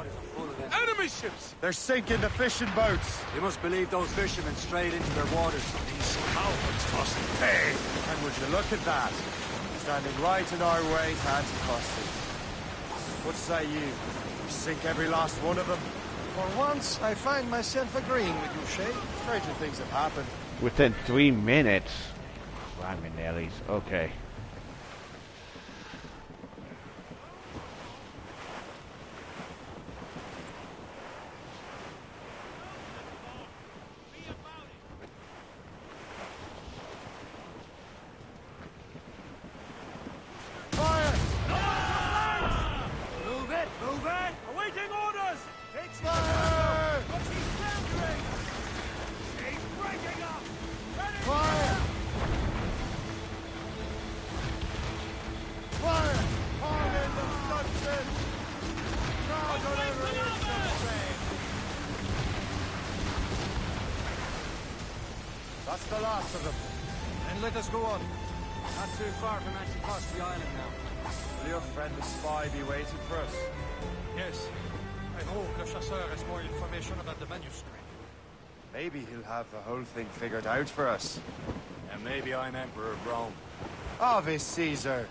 Enemy ships! They're sinking the fishing boats. You must believe those fishermen strayed into their waters. These cowards must pay. And would you look at that? Standing right in our way to Anticosti. What say you? We sink every last one of them? For once, I find myself agreeing with you, Shay. Stranger things have happened. Within 3 minutes. Raminellis, okay. That's the last of them. Then let us go on. Not too far from Anticosti Island now. Will your friend the spy be waiting for us? Yes. I hope Le Chasseur has more information about the manuscript. Maybe he'll have the whole thing figured out for us. And maybe I'm Emperor of Rome. Ave Caesar.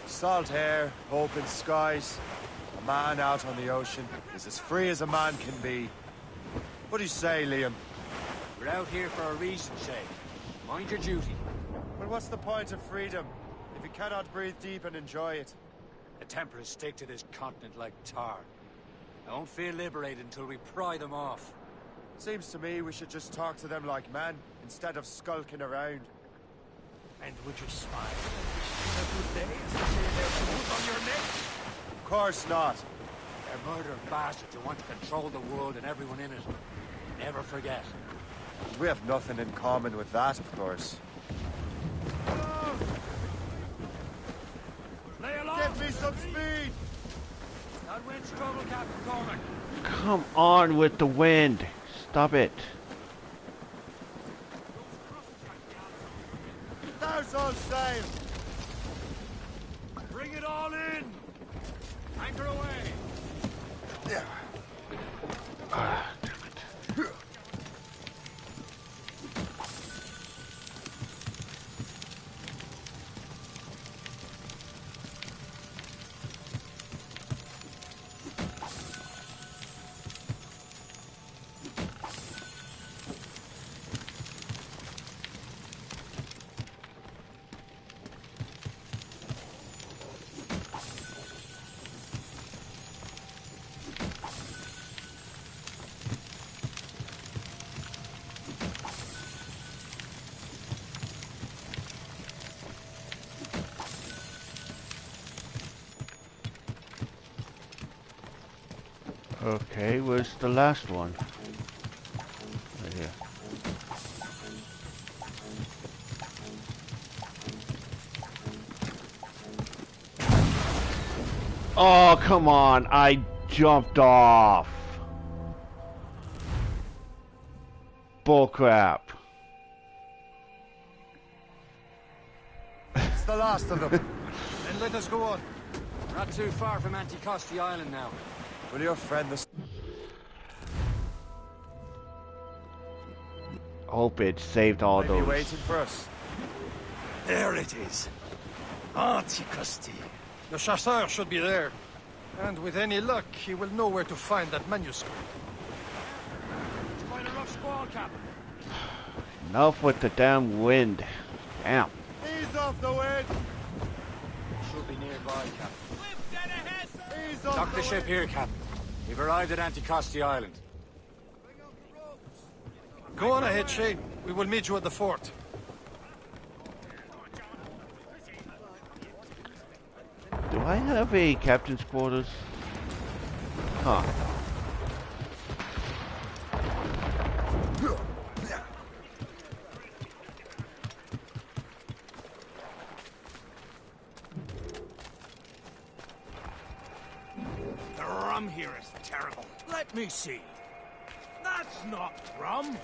Salt air, open skies. A man out on the ocean is as free as a man can be. What do you say, Liam? We're out here for a reason, Shay. Mind your duty. But what's the point of freedom if you cannot breathe deep and enjoy it? The Templars stick to this continent like tar. I won't feel liberated until we pry them off. Seems to me we should just talk to them like men, instead of skulking around. And would you smile and wish them a good day as they say their boot on your neck? Of course not. They're murderous bastards who want to control the world and everyone in it. Never forget. We have nothing in common with that, of course. Lay along! Give me some speed! That wind's trouble, Captain Cormac. Come on with the wind. Stop it. There's all sail! Bring it all in! Anchor away! Yeah. Ah, damn it. Okay, where's the last one? Right here. Oh, come on. I jumped off. Bullcrap. It's the last of them. Then let us go on. We're not too far from Anticosti Island now. Will your friend the... Hope it saved all Might be those. waiting for us. There it is. Anticosti. The chasseur should be there. And with any luck, he will know where to find that manuscript. It's quite a rough squall, Captain. Enough with the damn wind. Damn. Ease off the wind! Should be nearby, Captain. Ease off Dock the the ship wind! here, Captain. We've arrived at Anticosti Island. Go on ahead, Shane. We will meet you at the fort. Do I have a captain's quarters? Huh. The rum here is terrible. Let me see. That's not rum.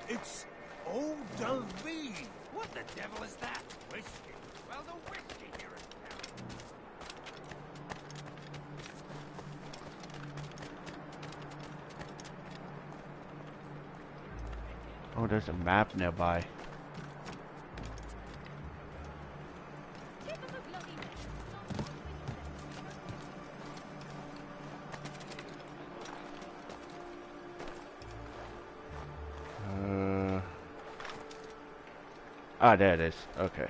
It's eau de vie. What the devil is that? Whiskey. Well, the whiskey here is Oh, there's a map nearby. Ah, there it is. Okay.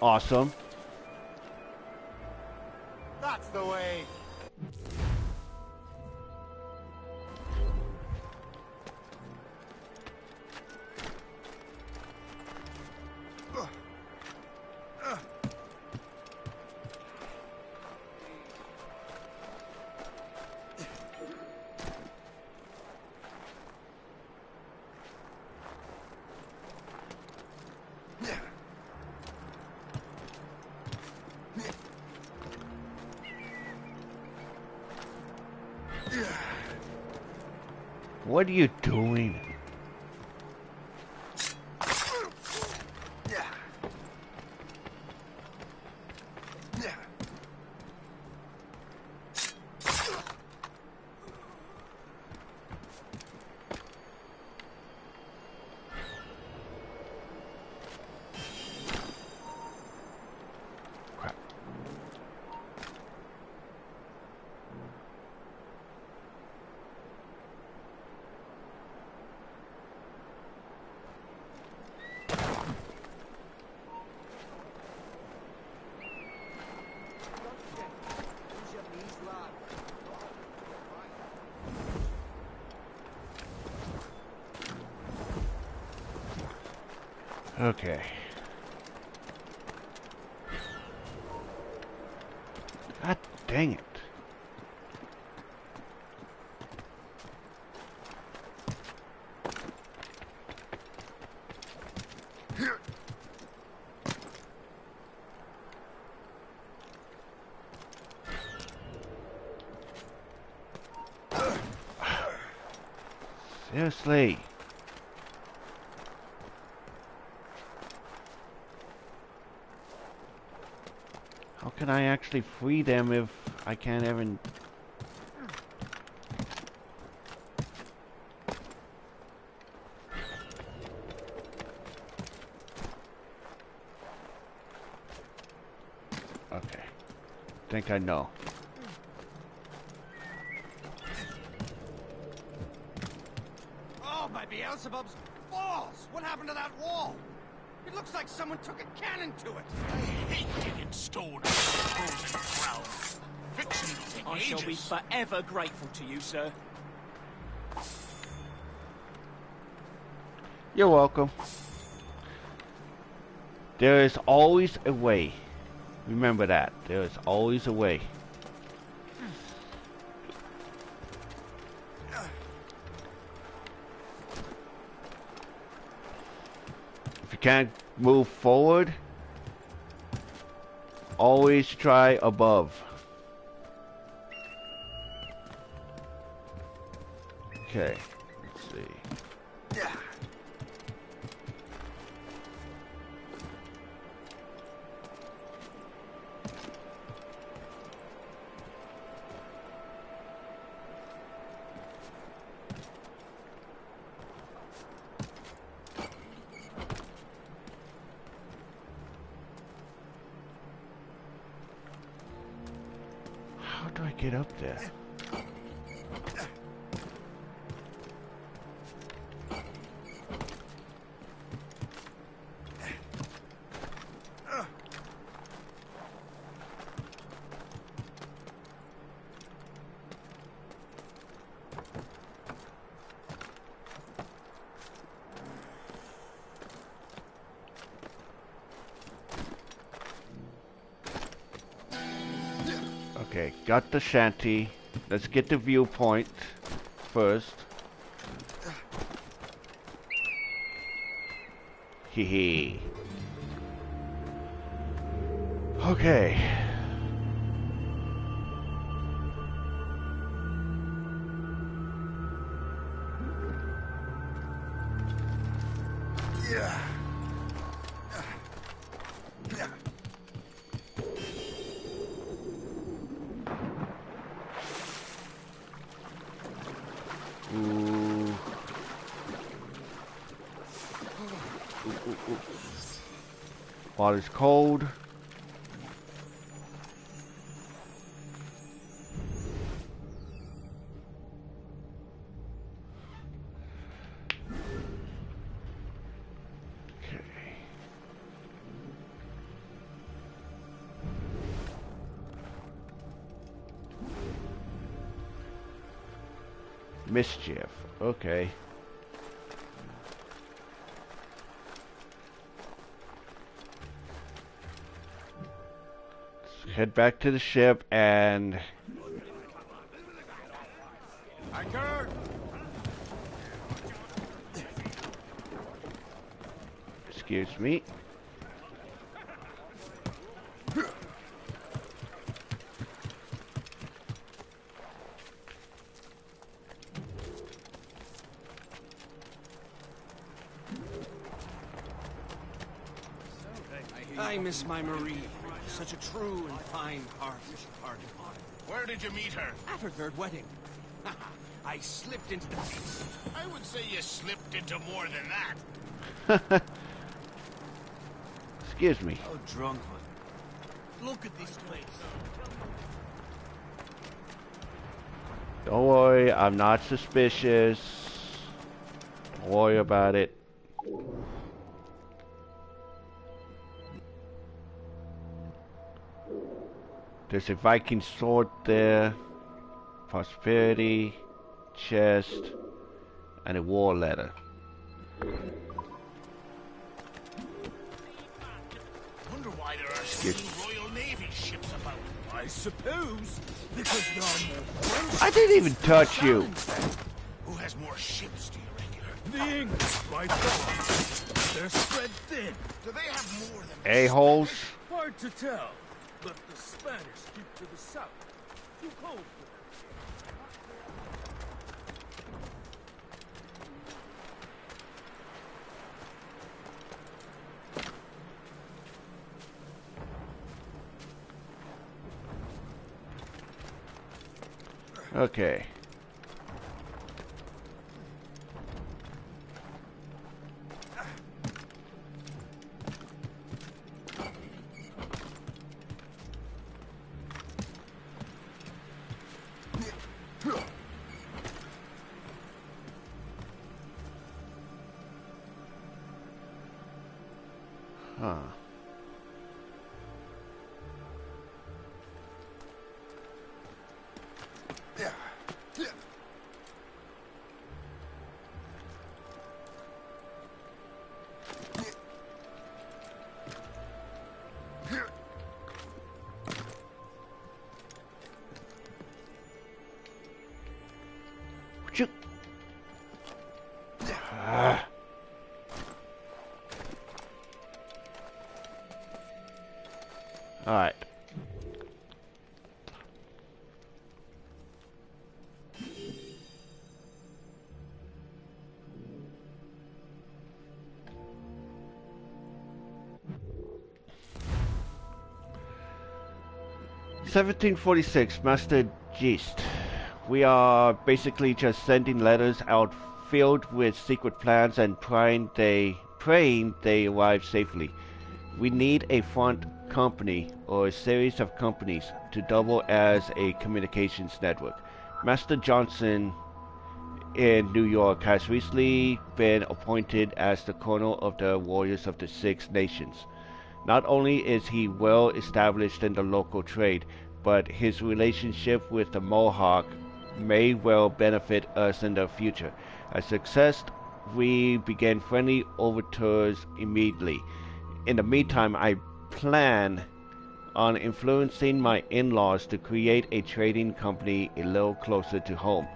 Awesome. That's the way! What are you doing? Okay. God dang it. Seriously. How can I actually free them if I can't even... Okay. Think I know. Oh, my Beelzebub's balls! What happened to that wall? It looks like someone took a cannon to it. I hate digging stone out of frozen ground. Fixing will take I ages. shall be forever grateful to you, sir. You're welcome. There is always a way. Remember that. There is always a way. If you can't move forward, always try above. Okay, let's see. How do I get up there? Okay, got the shanty. Let's get the viewpoint first. Hee hee. Okay. Yeah. Ooh. Water's cold. Mischief. Okay. Let's head back to the ship and... Anchor! Excuse me. I miss my Marie. Such a true and fine-hearted party. Where did you meet her? At her third wedding. I slipped into the piece. I would say you slipped into more than that. Excuse me. Oh, drunk. Look at this place. Don't worry, I'm not suspicious. Don't worry about it. There's a Viking sword there, prosperity, chest, and a war letter. why there are so many Royal Navy ships about. I suppose because there are more French I didn't even touch you. Who has more ships, do you reckon? The English, by far. They're spread thin. Do they have more than A-holes. Hard to tell, but the Spanish keep to the south. Too cold for them. Okay. Huh. All right. "1746, Master Gist. We are basically just sending letters out filled with secret plans and praying they arrive safely. We need a front company or a series of companies to double as a communications network. Master Johnson in New York has recently been appointed as the colonel of the Warriors of the Six Nations. Not only is he well established in the local trade, but his relationship with the Mohawk may well benefit us in the future. As success, we begin friendly overtures immediately. In the meantime, I plan on influencing my in-laws to create a trading company a little closer to home.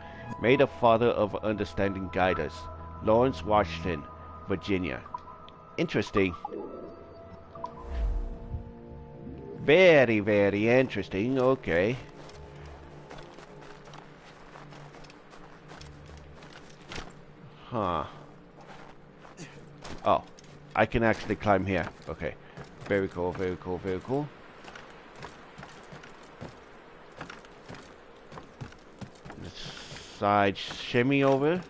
May the Father of Understanding guide us. Lawrence, Washington, Virginia." Interesting. Very, very interesting. Okay. Huh. Oh, I can actually climb here. Okay. Very cool, very cool, very cool. Side shimmy over.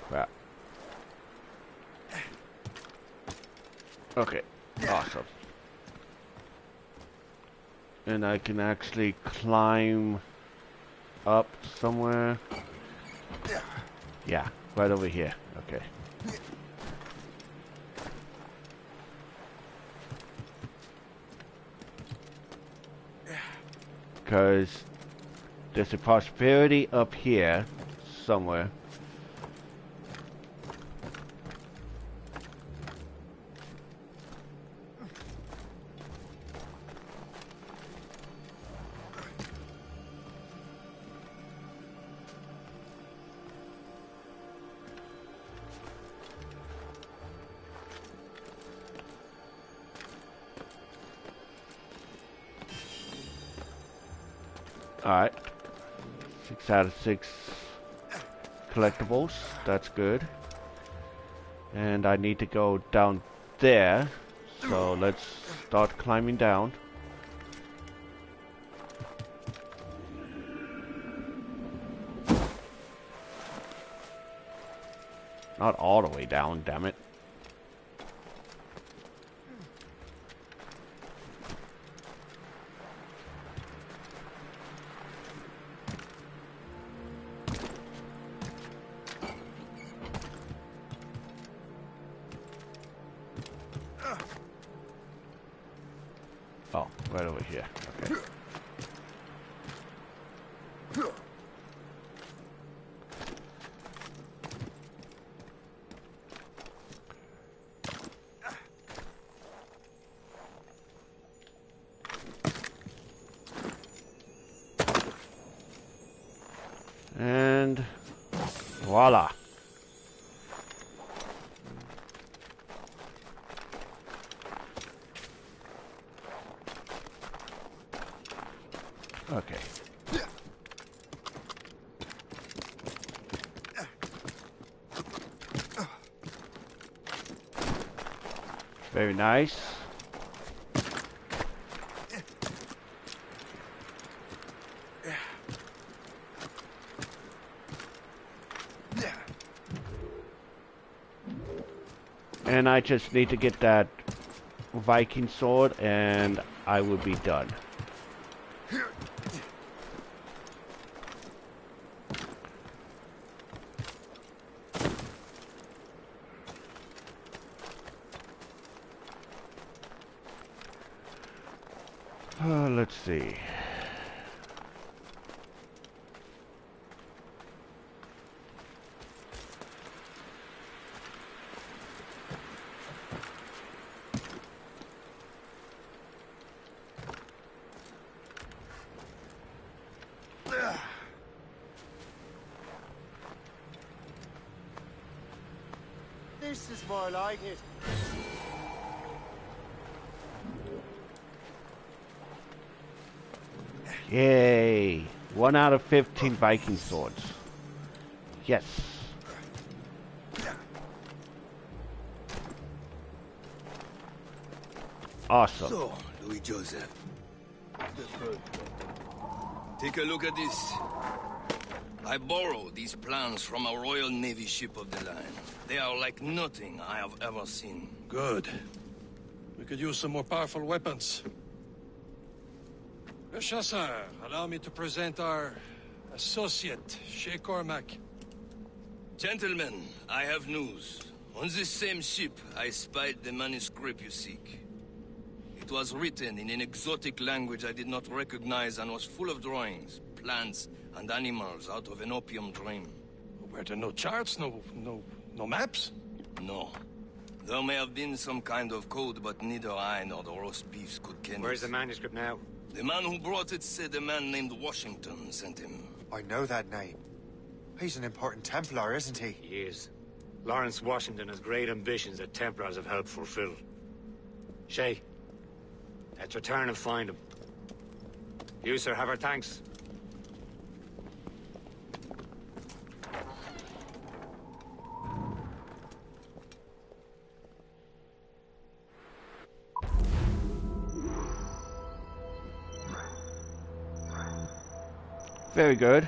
Crap. Okay, awesome. And I can actually climb up somewhere. Yeah, right over here. Okay. Because there's a possibility up here somewhere. Alright. 6 out of 6 collectibles. That's good. And I need to go down there. So let's start climbing down. Not all the way down, damn it. Oh, right over here. Okay. And voila. Okay. Very nice. And I just need to get that Viking sword and I will be done. Let's see. This is more like it. Yay! 1 out of 15 Viking swords. Yes. Awesome. So, Louis Joseph. Take a look at this. I borrowed these plans from a Royal Navy ship of the line. They are like nothing I have ever seen. Good. We could use some more powerful weapons. Le Chasseur, allow me to present our associate, Shay Cormac. Gentlemen, I have news. On this same ship, I spied the manuscript you seek. It was written in an exotic language I did not recognize and was full of drawings, plants, and animals out of an opium dream. Were there no charts, no maps? No. There may have been some kind of code, but neither I nor the roast beefs could ken it. Where's the manuscript now? The man who brought it said a man named Washington sent him. I know that name. He's an important Templar, isn't he? He is. Lawrence Washington has great ambitions that Templars have helped fulfill. Shay, let's return and find him. You, sir, have our thanks. Very good.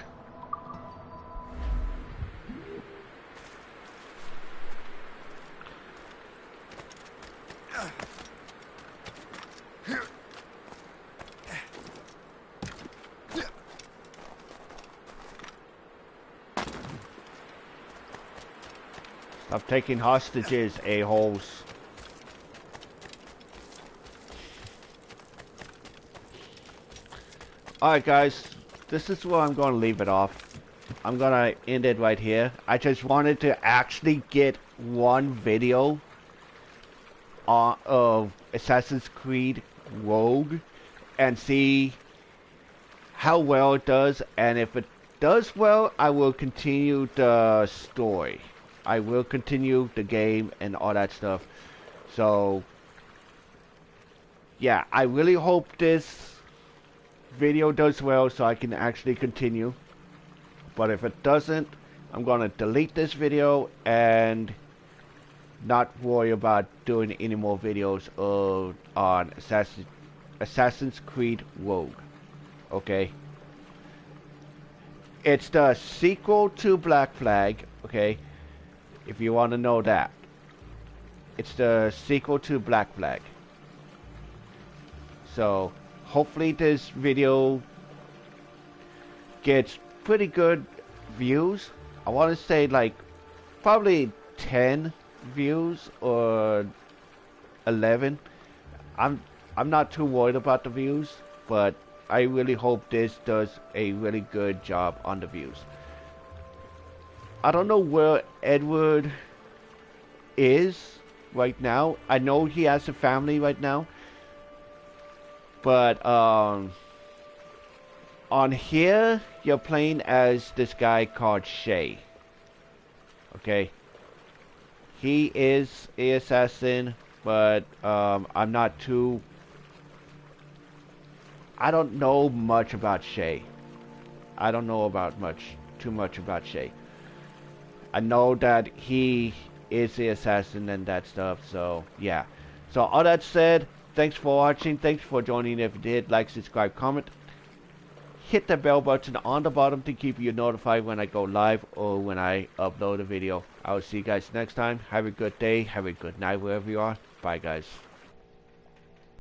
Stop taking hostages, a-holes. Alright guys, this is where I'm going to leave it off. I'm going to end it right here. I just wanted to actually get one video of Assassin's Creed Rogue and see how well it does, and if it does well, I will continue the story. I will continue the game and all that stuff. So yeah, I really hope this video does well so I can actually continue. But if it doesn't, I'm gonna delete this video and not worry about doing any more videos on Assassin's Creed Rogue. Okay? It's the sequel to Black Flag, okay? If you want to know that. It's the sequel to Black Flag. So, hopefully this video gets pretty good views. I want to say like probably 10 views or 11. I'm I'm not too worried about the views, but I really hope this does a really good job on the views. I don't know where Edward is right now. I know he has a family right now, but on here you're playing as this guy called Shay. Okay, he is an assassin, but I'm not too. I don't know much about Shay. I don't know about too much about Shay. I know that he is the assassin and that stuff, so yeah. So all that said, thanks for watching, thanks for joining. If you did, like, subscribe, comment. Hit the bell button on the bottom to keep you notified when I go live or when I upload a video. I will see you guys next time. Have a good day, have a good night wherever you are. Bye guys.